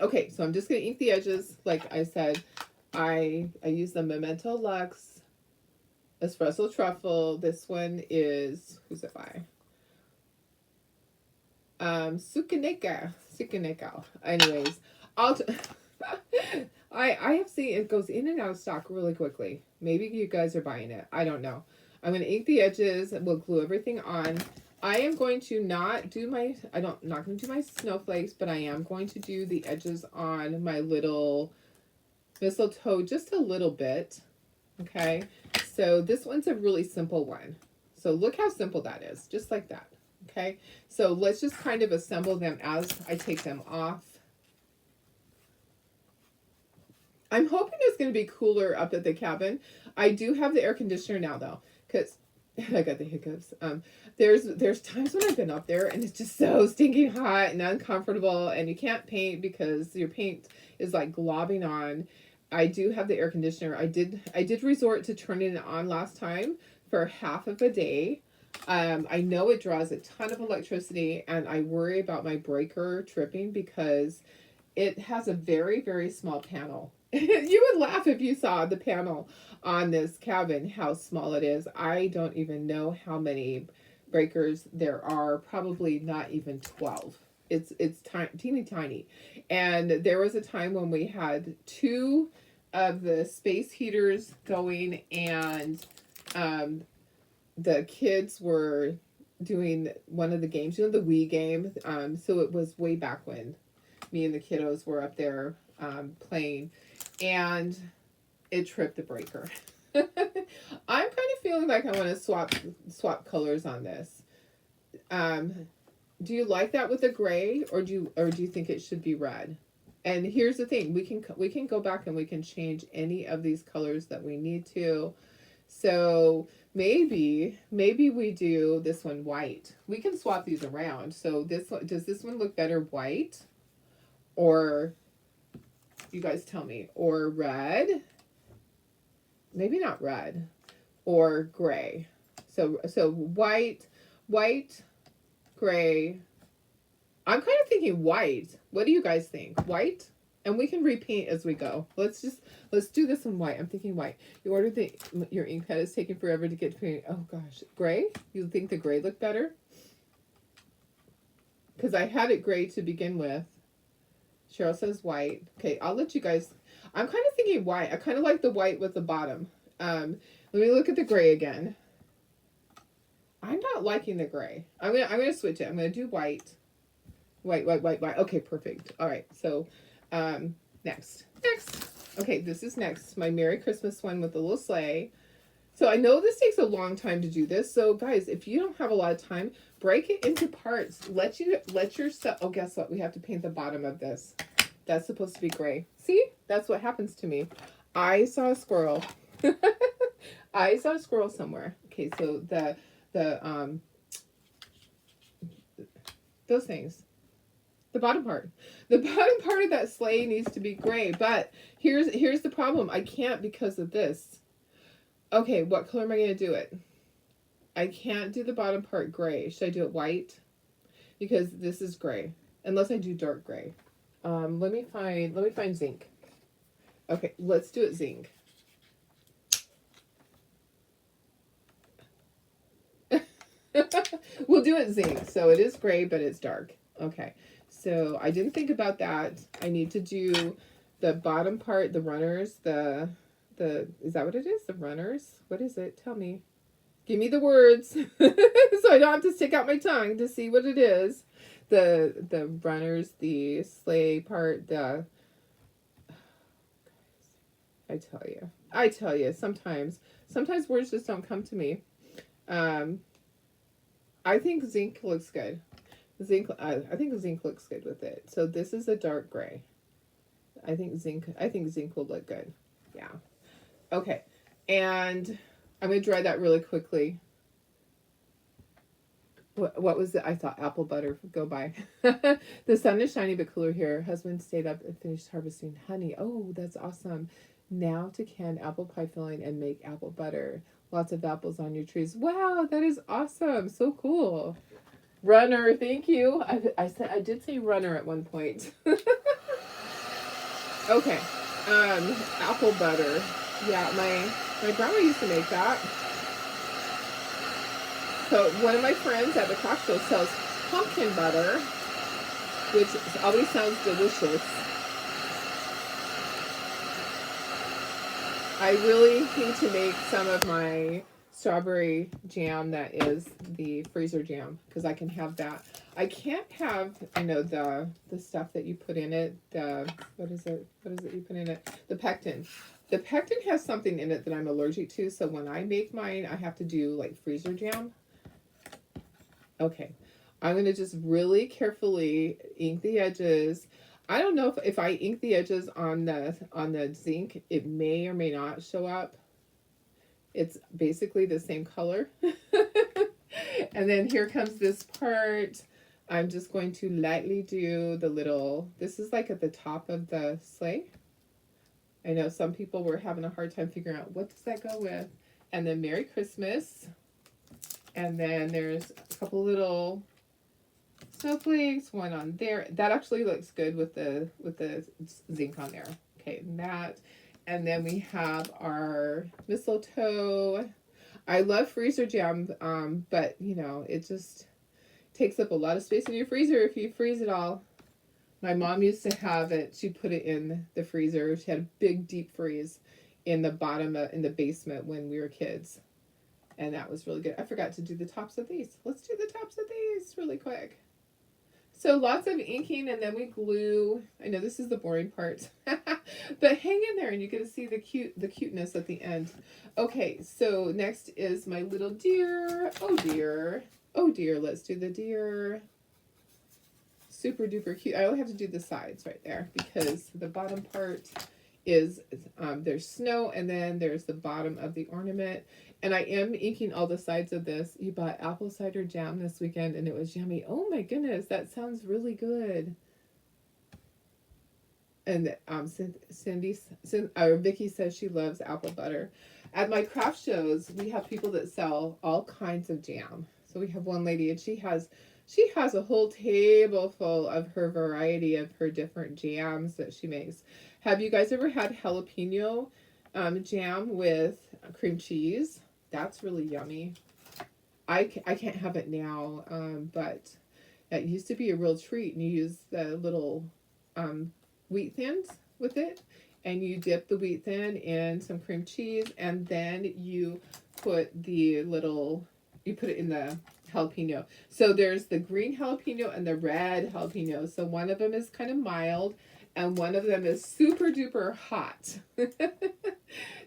Okay, so I'm just going to ink the edges. Like I said, I use the Memento Luxe Espresso Truffle. This one is, who's it by? Sukaneka. Anyways, I have seen it goes in and out of stock really quickly. Maybe you guys are buying it. I don't know. I'm going to ink the edges. We'll glue everything on. I am going to not going to do my snowflakes, but I am going to do the edges on my little mistletoe just a little bit. Okay. So this one's a really simple one. So look how simple that is. Just like that. Okay. So let's just kind of assemble them as I take them off. I'm hoping it's going to be cooler up at the cabin. I do have the air conditioner now though, because I got the hiccups. There's times when I've been up there and it's just so stinking hot and uncomfortable, and you can't paint because your paint is like globbing on. I do have the air conditioner. I did resort to turning it on last time for half of a day. I know it draws a ton of electricity, and I worry about my breaker tripping because it has a very, very small panel. You would laugh if you saw the panel on this cabin, how small it is. I don't even know how many breakers there are, probably not even 12. It's tiny, teeny tiny. And there was a time when we had two of the space heaters going, and the kids were doing one of the games, the Wii game. So it was way back when me and the kiddos were up there playing, and it tripped the breaker. I'm kind of feeling like I want to swap colors on this. Do you like that with the gray, or do you think it should be red? And here's the thing: we can go back and we can change any of these colors that we need to. So maybe we do this one white. We can swap these around. So this one, does this one look better white? Or you guys tell me. Or red. Maybe not red. Or gray. So white, gray. I'm kind of thinking white. What do you guys think? White? And we can repaint as we go. Let's do this in white. I'm thinking white. You ordered your ink pad is taking forever to get painted. Oh gosh. Gray? You think the gray looked better? Because I had it gray to begin with. Cheryl says white. Okay, I'll let you guys. I'm kind of thinking white. I kind of like the white with the bottom. Let me look at the gray again. I'm not liking the gray. I'm gonna switch it. I'm gonna do white. White. Okay, perfect. All right. So, next. Okay, this is next. My Merry Christmas one with the little sleigh. So I know this takes a long time to do this. So guys, if you don't have a lot of time, break it into parts. Let yourself. Oh, guess what? We have to paint the bottom of this. That's supposed to be gray. See? That's what happens to me. I saw a squirrel. I saw a squirrel somewhere. Okay, so those things. The bottom part. The bottom part of that sleigh needs to be gray. But here's the problem. I can't because of this. Okay, what color am I going to do it? I can't do the bottom part gray. Should I do it white? Because this is gray. Unless I do dark gray. Let me find zinc. Okay, let's do it zinc. We'll do it zinc. So it is gray, but it's dark. Okay. So I didn't think about that. I need to do the bottom part, the runners, is that what it is? The runners? What is it? Tell me. Give me the words so I don't have to stick out my tongue to see what it is. The runners, the sleigh part, I tell you, sometimes words just don't come to me. I think zinc looks good. I think zinc looks good with it. So this is a dark gray. I think zinc will look good. Yeah. Okay. And I'm going to dry that really quickly. What was it? I thought apple butter go by. The sun is shining but cooler here. Husband stayed up and finished harvesting honey. Oh, that's awesome. Now to can apple pie filling and make apple butter. Lots of apples on your trees. Wow, that is awesome. So cool. Runner, thank you. I did say runner at one point. Okay. Apple butter. Yeah, my grandma used to make that. So one of my friends at the craft show sells pumpkin butter, which always sounds delicious. I really need to make some of my strawberry jam that is the freezer jam, because I can have that. I can't have, the stuff that you put in it, what is it you put in it? The pectin. The pectin has something in it that I'm allergic to, so when I make mine, I have to do like freezer jam. Okay, I'm going to just really carefully ink the edges. I don't know if I ink the edges on the zinc, it may or may not show up. It's basically the same color. And then here comes this part. I'm just going to lightly do the little, this is like at the top of the sleigh. I know some people were having a hard time figuring out what does that go with. And then Merry Christmas. And then there's a couple little snowflakes, one on there. That actually looks good with the zinc on there. Okay, that. And then we have our mistletoe. I love freezer jam, but you know, it just takes up a lot of space in your freezer if you freeze it all. My mom used to have it. She'd put it in the freezer. She had a big deep freeze in the bottom in the basement when we were kids, and that was really good. I forgot to do the tops of these. Let's do the tops of these really quick. So lots of inking, and then we glue. I know this is the boring part, but hang in there and you get to see the cuteness at the end. Okay, so next is my little deer. Oh dear. Oh dear, let's do the deer. Super duper cute. I only have to do the sides right there because the bottom part is, there's snow, and then there's the bottom of the ornament. And I am inking all the sides of this. You bought apple cider jam this weekend and it was yummy. Oh my goodness, that sounds really good. And Vicky says she loves apple butter. At my craft shows, we have people that sell all kinds of jam. So we have one lady and she has a whole table full of her variety of her different jams that she makes. Have you guys ever had jalapeno jam with cream cheese? That's really yummy. I can't have it now, but it used to be a real treat. And you use the little wheat thins with it, and you dip the wheat thin in some cream cheese, and then you put you put it in the jalapeno. So there's the green jalapeno and the red jalapeno. So one of them is kind of mild, and one of them is super duper hot.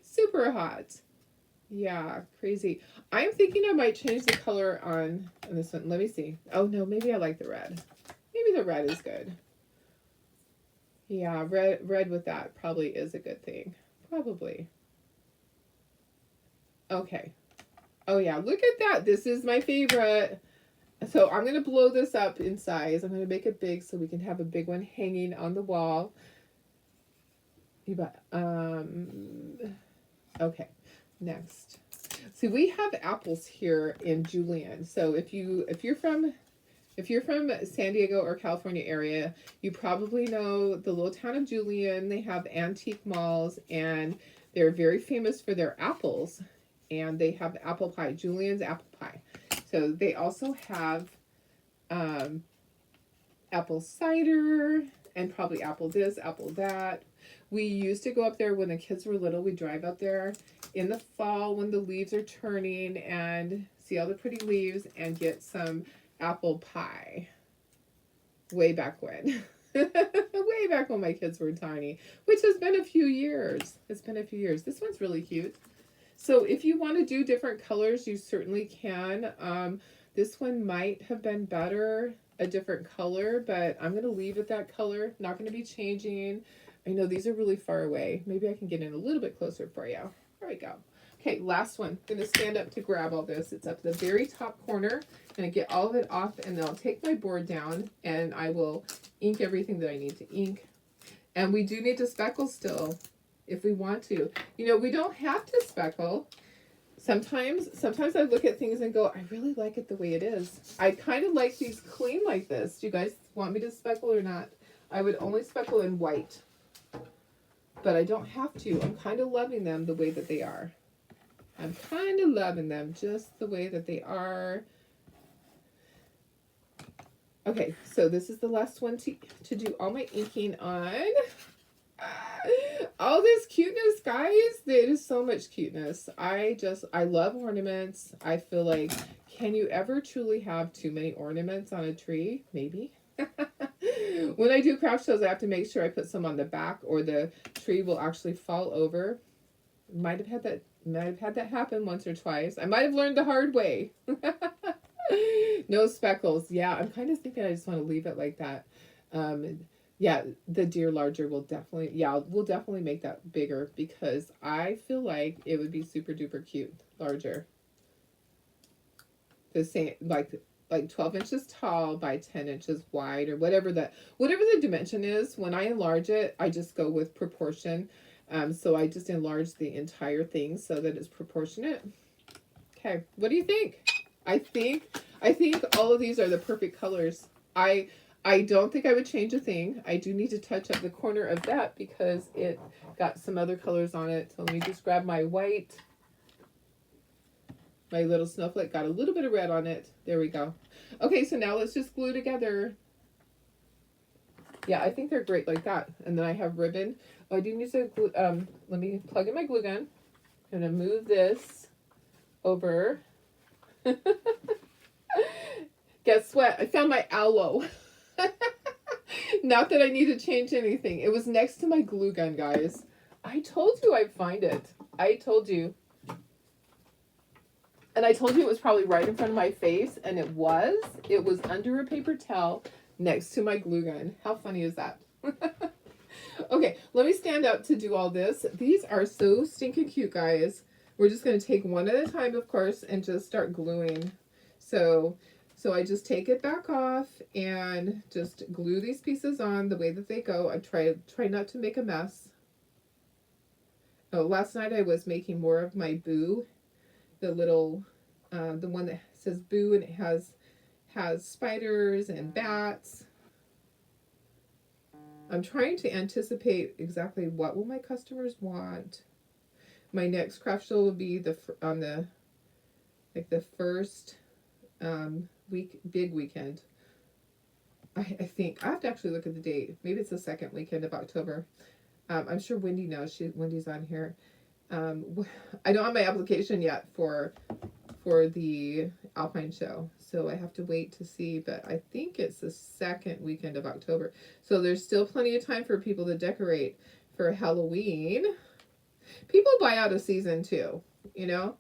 Super hot. Yeah, crazy. I'm thinking I might change the color on this one. Let me see. Oh no, maybe I like the red. Maybe the red is good. Yeah, red with that probably is a good thing. Probably. Okay. Oh yeah, look at that. This is my favorite. So I'm going to blow this up in size. I'm going to make it big so we can have a big one hanging on the wall. Okay. Next. See, we have apples here in Julian. So if you're from San Diego or California area, you probably know the little town of Julian. They have antique malls, and they're very famous for their apples. And they have apple pie, Julian's apple pie. So they also have apple cider and probably apple this, apple that. We used to go up there when the kids were little. We'd drive up there in the fall when the leaves are turning and see all the pretty leaves and get some apple pie. Way back when. Way back when my kids were tiny, which has been a few years. It's been a few years. This one's really cute. So if you want to do different colors, you certainly can. This one might have been better, a different color, but I'm going to leave it that color. Not going to be changing. I know these are really far away. Maybe I can get in a little bit closer for you. There we go. Okay, last one. I'm going to stand up to grab all this. It's up the very top corner. I'm going to get all of it off, and then I'll take my board down, and I will ink everything that I need to ink. And we do need to speckle still if we want to. You know, we don't have to speckle. Sometimes I look at things and go, I really like it the way it is. I kind of like these clean like this. Do you guys want me to speckle or not? I would only speckle in white. But I don't have to. I'm kind of loving them the way that they are. I'm kind of loving them just the way that they are. Okay, so this is the last one to do all my inking on. All this cuteness, guys. There is so much cuteness. I love ornaments. I feel like, can you ever truly have too many ornaments on a tree? Maybe. When I do craft shows, I have to make sure I put some on the back or the tree will actually fall over. Might have had that happen once or twice. I might have learned the hard way. No speckles. Yeah, I'm kind of thinking I just want to leave it like that. Yeah, the deer larger will definitely, yeah, we'll definitely make that bigger because I feel like it would be super duper cute larger. The same, like 12 inches tall by 10 inches wide, or whatever the dimension is. When I enlarge it, I just go with proportion. So I just enlarge the entire thing so that it's proportionate. Okay, what do you think? I think all of these are the perfect colors. I don't think I would change a thing. I do need to touch up the corner of that because it got some other colors on it. So let me just grab my white. My little snowflake got a little bit of red on it. There we go. Okay, so now let's just glue together. Yeah, I think they're great like that. And then I have ribbon. Oh, I do need to glue, let me plug in my glue gun. I'm gonna move this over. Guess what? I found my aloe. Not that I need to change anything. It was next to my glue gun, guys. I told you I'd find it. I told you. And I told you it was probably right in front of my face, and it was. It was under a paper towel next to my glue gun. How funny is that? Okay, let me stand up to do all this. These are so stinking cute, guys. We're just going to take one at a time, of course, and just start gluing. So I just take it back off and just glue these pieces on the way that they go. I try not to make a mess. Oh, last night I was making more of my boo, the little, the one that says boo, and it has spiders and bats. I'm trying to anticipate exactly what will my customers want. My next craft show will be on the first big weekend. I think I have to actually look at the date. Maybe it's the second weekend of October. I'm sure Wendy knows. Wendy's on here. I don't have my application yet for the Alpine show, so I have to wait to see. But I think it's the second weekend of October, so there's still plenty of time for people to decorate for Halloween. People buy out a season too, you know.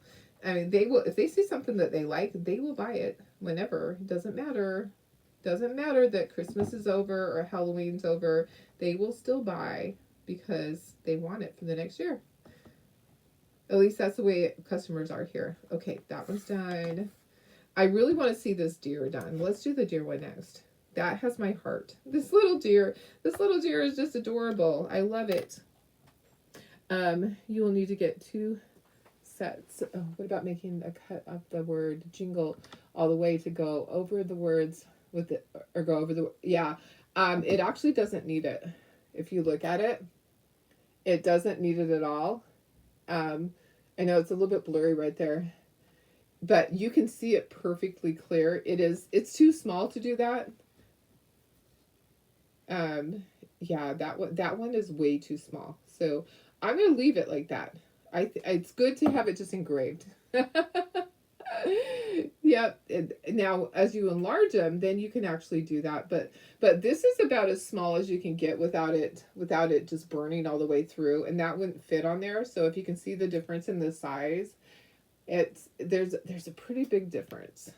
I mean, they will, if they see something that they like, they will buy it whenever. It doesn't matter. Doesn't matter that Christmas is over or Halloween's over. They will still buy because they want it for the next year. At least that's the way customers are here. Okay, that one's done. I really want to see this deer done. Let's do the deer one next. That has my heart. This little deer is just adorable. I love it. You will need to get 2 sets. Oh, what about making a cut of the word jingle all the way to go over the words with it, or go over the, yeah. It actually doesn't need it. If you look at it, it doesn't need it at all. I know it's a little bit blurry right there, but you can see it perfectly clear. It's too small to do that. Yeah, that one is way too small. So I'm going to leave it like that. It's good to have it just engraved. Yep. Now, as you enlarge them, then you can actually do that. But this is about as small as you can get without it just burning all the way through, and that wouldn't fit on there. So if you can see the difference in the size, there's a pretty big difference.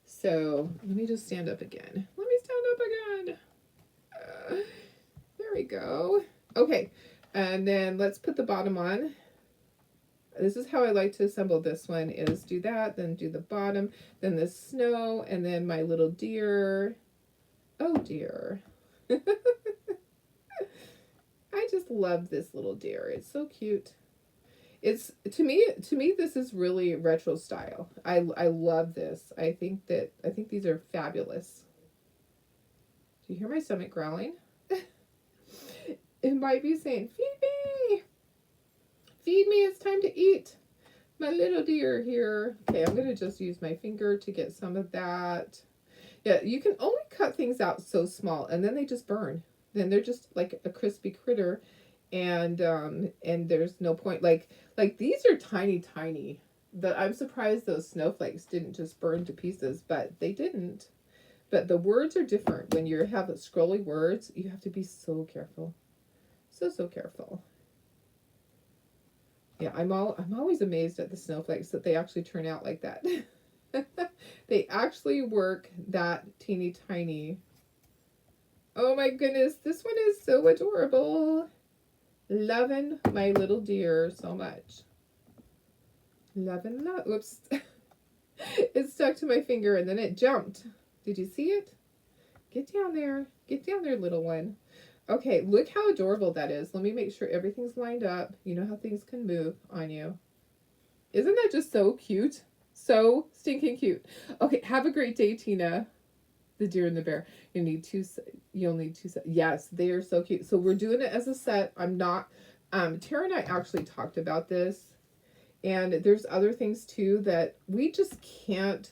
So let me just stand up again. Let me stand up again. There we go. Okay, and then let's put the bottom on. This is how I like to assemble this one, is do that, then do the bottom, then the snow, and then my little deer. Oh dear. I just love this little deer. It's so cute. It's to me this is really retro style. I love this. I think these are fabulous. Do you hear my stomach growling? It might be saying, "Feed me. Feed me, it's time to eat. My little deer here." Okay, I'm going to just use my finger to get some of that. Yeah, you can only cut things out so small, and then they just burn. Then they're just like a crispy critter, and there's no point. Like these are tiny. I'm surprised those snowflakes didn't just burn to pieces, but they didn't. But the words are different. When you have scrolly words, you have to be so careful. So careful. Yeah, I'm always amazed at the snowflakes that they actually turn out like that. They actually work that teeny tiny. Oh my goodness, this one is so adorable. Loving my little dear so much. Loving love. Oops. It stuck to my finger and then it jumped. Did you see it? Get down there. Get down there, little one. Okay, look how adorable that is. Let me make sure everything's lined up. You know how things can move on you. Isn't that just so cute? So stinking cute. Okay, have a great day, Tina. The deer and the bear. You'll need two sets. Yes, they are so cute. So we're doing it as a set. I'm not, Tara and I actually talked about this. And there's other things too that we just can't,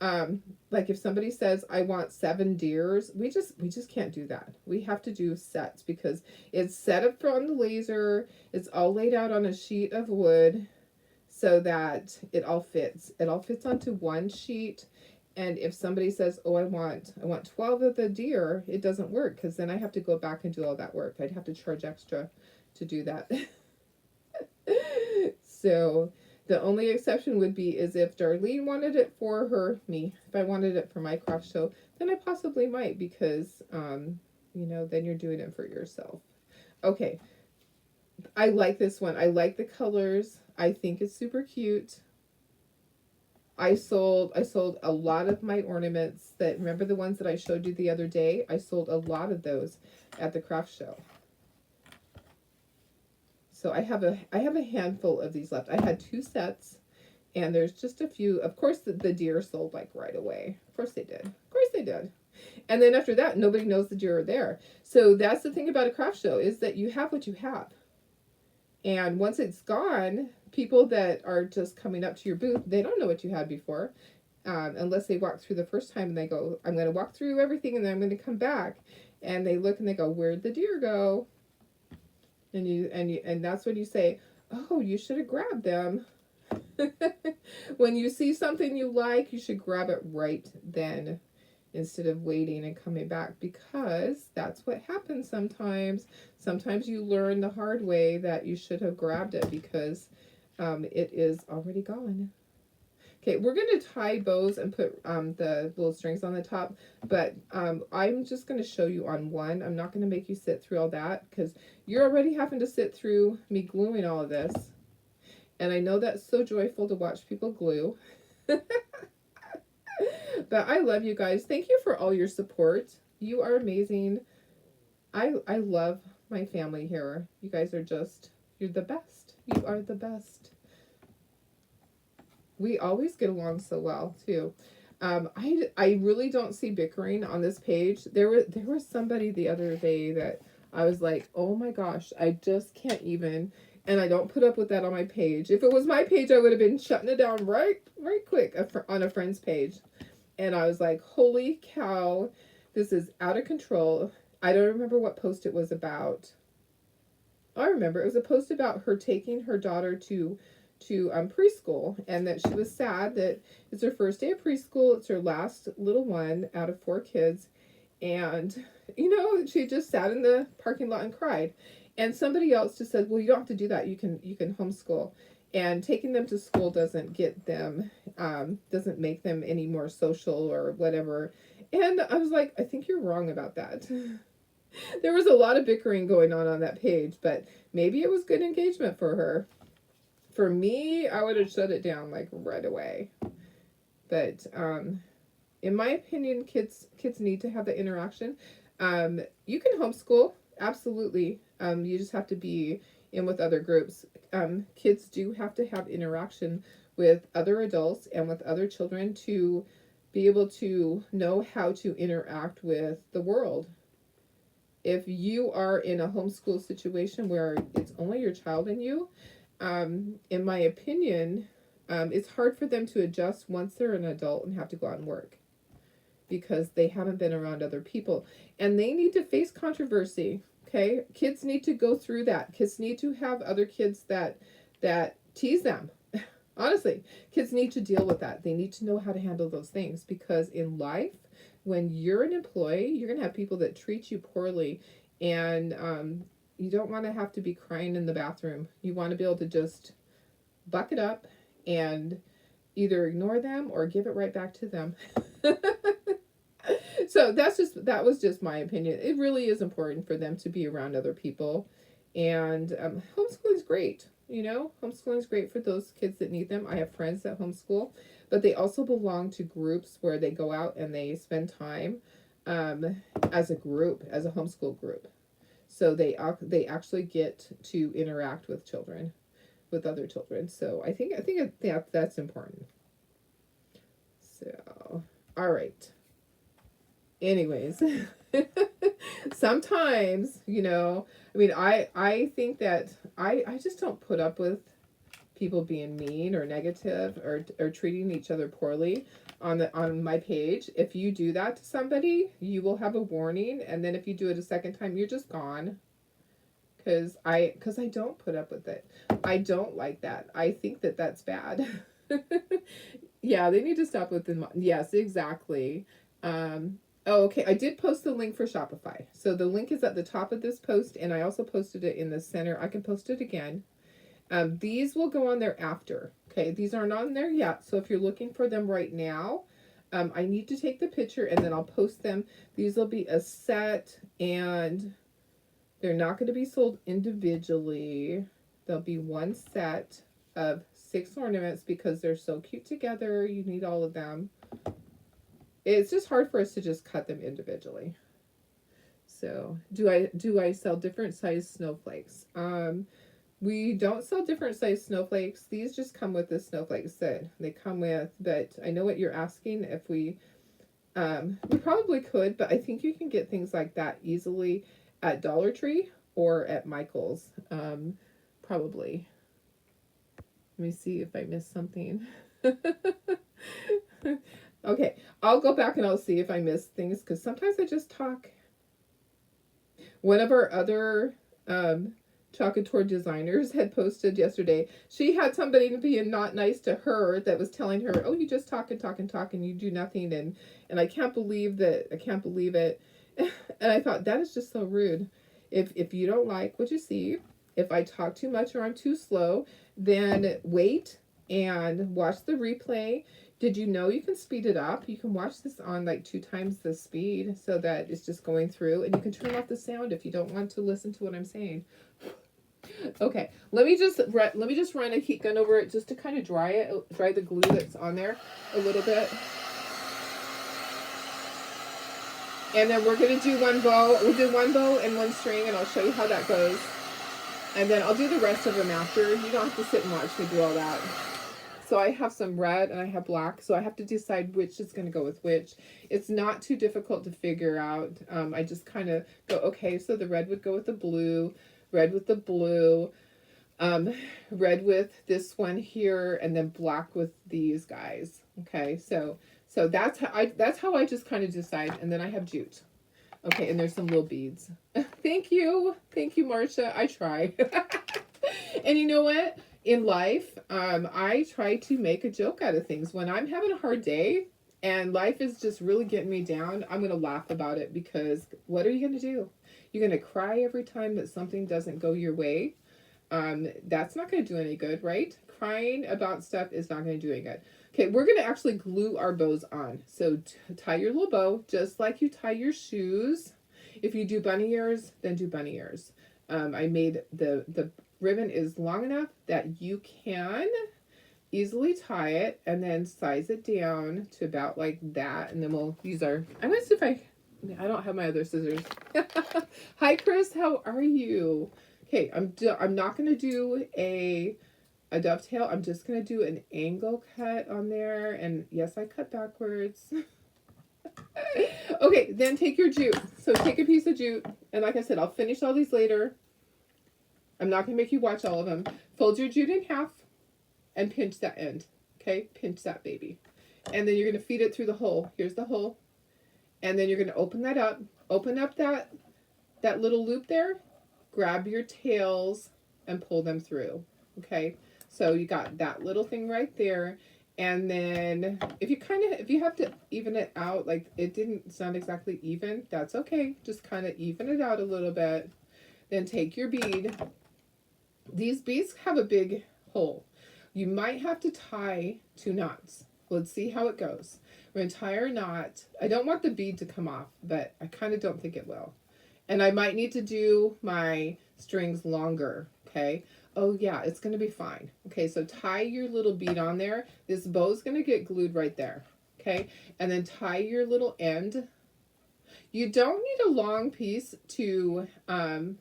like if somebody says I want 7 deers, we just can't do that. We have to do sets because it's set up on the laser. It's all laid out on a sheet of wood so that it all fits. It all fits onto one sheet. And if somebody says, "Oh, I want 12 of the deer," it doesn't work because then I have to go back and do all that work. I'd have to charge extra to do that. So the only exception would be is if Darlene wanted it for me. If I wanted it for my craft show, then I possibly might because, then you're doing it for yourself. Okay. I like this one. I like the colors. I think it's super cute. I sold a lot of my ornaments that, remember the ones that I showed you the other day? I sold a lot of those at the craft show. So I have a handful of these left. I had 2 sets and there's just a few. Of course the deer sold like right away. Of course they did. Of course they did. And then after that, nobody knows the deer are there. So that's the thing about a craft show is that you have what you have. And once it's gone, people that are just coming up to your booth, they don't know what you had before. Unless they walk through the first time and they go, I'm going to walk through everything and then I'm going to come back. And they look and they go, where'd the deer go? And that's when you say, oh, you should have grabbed them. When you see something you like, you should grab it right then instead of waiting and coming back, because that's what happens sometimes. Sometimes you learn the hard way that you should have grabbed it because it is already gone. Okay, we're going to tie bows and put the little strings on the top, but I'm just going to show you on one. I'm not going to make you sit through all that because you're already having to sit through me gluing all of this. And I know that's so joyful to watch people glue. But I love you guys. Thank you for all your support. You are amazing. I love my family here. You guys are you're the best. You are the best. We always get along so well too. I really don't see bickering on this page. There was somebody the other day that I was like, oh my gosh, I just can't even. And I don't put up with that on my page. If it was my page, I would have been shutting it down right quick on a friend's page. And I was like, holy cow, this is out of control. I don't remember what post it was about. I remember it was a post about her taking her daughter to preschool, and that she was sad that it's her first day of preschool. It's her last little one out of 4 kids. And, she just sat in the parking lot and cried. And somebody else just said, well, you don't have to do that. You can homeschool. And taking them to school doesn't get them, doesn't make them any more social or whatever. And I was like, I think you're wrong about that. There was a lot of bickering going on that page, but maybe it was good engagement for her. For me, I would have shut it down like right away. But in my opinion, kids need to have the interaction. You can homeschool, absolutely. You just have to be in with other groups. Kids do have to have interaction with other adults and with other children to be able to know how to interact with the world. If you are in a homeschool situation where it's only your child and you, in my opinion, it's hard for them to adjust once they're an adult and have to go out and work because they haven't been around other people, and they need to face controversy. Okay, kids need to go through that. Kids need to have other kids that tease them. Honestly, kids need to deal with that. They need to know how to handle those things, because in life, when you're an employee, you're going to have people that treat you poorly, and you don't want to have to be crying in the bathroom. You want to be able to just buck it up and either ignore them or give it right back to them. So that was just my opinion. It really is important for them to be around other people, and homeschooling is great. You know, homeschooling is great for those kids that need them. I have friends that homeschool, but they also belong to groups where they go out and they spend time as a group, as a homeschool group. So they actually get to interact with children, with other children. So I think that's important. So, all right. Anyways, sometimes, I mean, I think that I just don't put up with people being mean or negative or treating each other poorly on my page. If you do that to somebody, you will have a warning, and then if you do it a second time, you're just gone. Because I don't put up with it. I don't like that. I think that that's bad. Yeah, they need to stop with the yes, exactly. Oh, okay. I did post the link for Shopify. So the link is at the top of this post, and I also posted it in the center. I can post it again. These will go on there after. Okay, these aren't on there yet. So if you're looking for them right now, I need to take the picture and then I'll post them. These will be a set, and they're not going to be sold individually. There'll be one set of 6 ornaments because they're so cute together. You need all of them. It's just hard for us to just cut them individually. So, do I sell different size snowflakes? We don't sell different size snowflakes. These just come with the snowflakes that they come with. But I know what you're asking. If we probably could, but I think you can get things like that easily at Dollar Tree or at Michael's. Probably. Let me see if I missed something. Okay, I'll go back and I'll see if I missed things because sometimes I just talk. One of our other Chocator designers had posted yesterday. She had somebody being not nice to her that was telling her, "Oh, you just talk and talk and talk and you do nothing," and I can't believe that. I can't believe it. And I thought that is just so rude. If you don't like what you see, if I talk too much or I'm too slow, then wait and watch the replay. Did you know you can speed it up? You can watch this on like 2 times the speed so that it's just going through, and you can turn off the sound if you don't want to listen to what I'm saying. Okay, let me just run a heat gun over it just to kind of dry the glue that's on there a little bit. And then we're gonna do one bow. We'll do one bow and one string, and I'll show you how that goes. And then I'll do the rest of them after. You don't have to sit and watch me do all that. So I have some red and I have black, so I have to decide which is going to go with which. It's not too difficult to figure out. I just kind of go, okay, so the red would go with the blue, red with the blue, red with this one here, and then black with these guys. Okay, so that's how I just kind of decide, and then I have jute. Okay, and there's some little beads. Thank you, Marcia. I try. And you know what? In life, I try to make a joke out of things. When I'm having a hard day and life is just really getting me down, I'm going to laugh about it because what are you going to do? You're going to cry every time that something doesn't go your way. That's not going to do any good, right? Crying about stuff is not going to do any good. Okay, we're going to actually glue our bows on. So tie your little bow just like you tie your shoes. If you do bunny ears, then do bunny ears. I made the ribbon is long enough that you can easily tie it and then size it down to about like that, and then we'll use our, I'm gonna see if I don't have my other scissors. Hi Chris, how are you? Okay, I'm not gonna do a dovetail. I'm just gonna do an angle cut on there, and yes, I cut backwards. Okay, then take your jute. So take a piece of jute, and like I said, I'll finish all these later. I'm not going to make you watch all of them. Fold your jute in half and pinch that end. Okay? Pinch that baby. And then you're going to feed it through the hole. Here's the hole. And then you're going to open that up. Open up that little loop there. Grab your tails and pull them through. Okay? So you got that little thing right there. And then if you have to even it out, like it didn't sound exactly even, that's okay. Just kind of even it out a little bit. Then take your bead. These beads have a big hole. You might have to tie 2 knots. Let's see how it goes. We're going to tie our knot. I don't want the bead to come off, but I kind of don't think it will. And I might need to do my strings longer, okay? Oh yeah, it's going to be fine. Okay, so tie your little bead on there. This bow's going to get glued right there, okay? And then tie your little end. You don't need a long piece to hang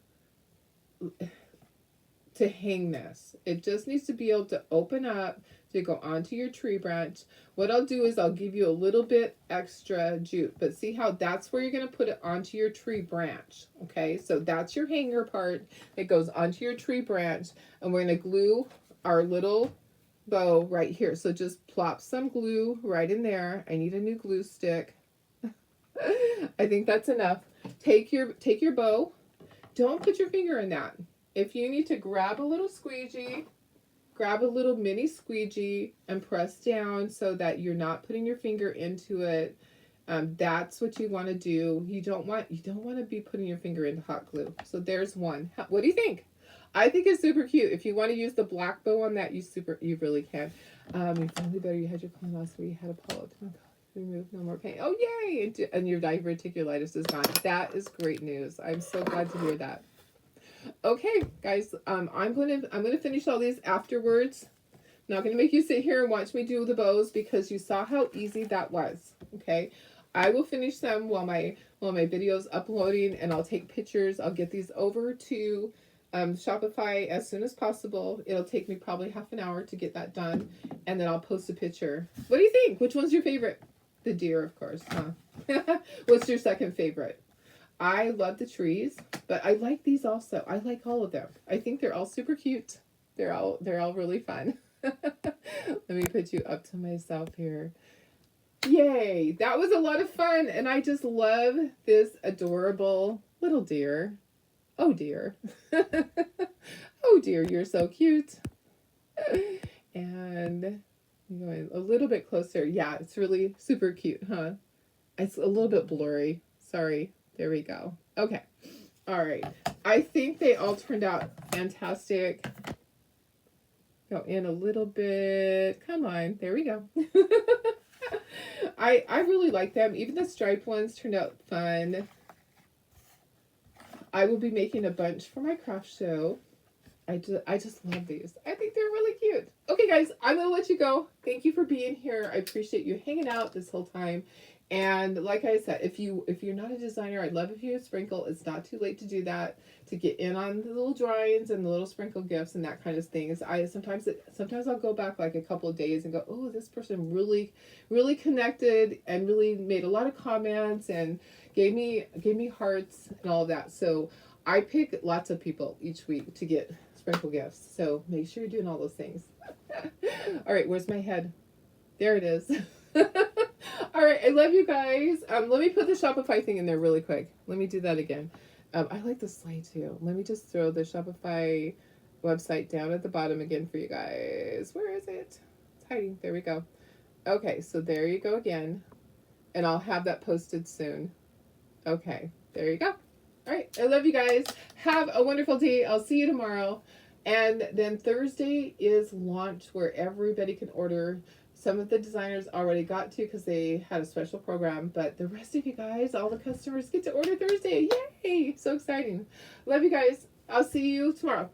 this. It just needs to be able to open up to go onto your tree branch. What I'll do is I'll give you a little bit extra jute, but see how that's where you're going to put it onto your tree branch. Okay, so that's your hanger part that goes onto your tree branch, and we're going to glue our little bow right here. So just plop some glue right in there. I need a new glue stick. I think that's enough. Take your bow. Don't put your finger in that. If you need to grab a little squeegee, grab a little mini squeegee and press down so that you're not putting your finger into it. That's what you want to do. You don't want to be putting your finger into hot glue. So there's one. What do you think? I think it's super cute. If you want to use the black bow on that, you really can. You finally better. You had your plan last week. You had a polyp. Oh God. Remove, no more pain. Oh yay! And your diverticulitis is gone. That is great news. I'm so glad to hear that. Okay, guys, I'm gonna finish all these afterwards. I'm not gonna make you sit here and watch me do the bows because you saw how easy that was. Okay, I will finish them while my video's uploading, and I'll take pictures. I'll get these over to Shopify as soon as possible. It'll take me probably half an hour to get that done, and then I'll post a picture. What do you think? Which one's your favorite? The deer, of course, huh? What's your second favorite? I love the trees, but I like these also. I like all of them. I think they're all super cute. They're all really fun. Let me put you up to myself here. Yay! That was a lot of fun, and I just love this adorable little deer. Oh dear. Oh dear, you're so cute. And going a little bit closer. Yeah, it's really super cute, huh? It's a little bit blurry. Sorry. There we go. Okay. All right. I think they all turned out fantastic. Go in a little bit. Come on. There we go. I really like them. Even the striped ones turned out fun. I will be making a bunch for my craft show. I just love these. I think they're really cute. Okay, guys, I'm going to let you go. Thank you for being here. I appreciate you hanging out this whole time. And like I said, if you're not a designer, I'd love if you would sprinkle. It's not too late to do that, to get in on the little drawings and the little sprinkle gifts and that kind of thing. Sometimes I'll go back like a couple of days and go, oh, this person really connected and really made a lot of comments and gave me hearts and all of that. So I pick lots of people each week to get sprinkle gifts. So make sure you're doing all those things. All right, where's my head? There it is. All right, I love you guys. Let me put the Shopify thing in there really quick. Let me do that again. I like the sleigh too. Let me just throw the Shopify website down at the bottom again for you guys. Where is it? It's hiding. There we go. Okay, so there you go again. And I'll have that posted soon. Okay, there you go. All right, I love you guys. Have a wonderful day. I'll see you tomorrow. And then Thursday is launch where everybody can order. Some of the designers already got to because they had a special program, but the rest of you guys, all the customers get to order Thursday. Yay! So exciting. Love you guys. I'll see you tomorrow.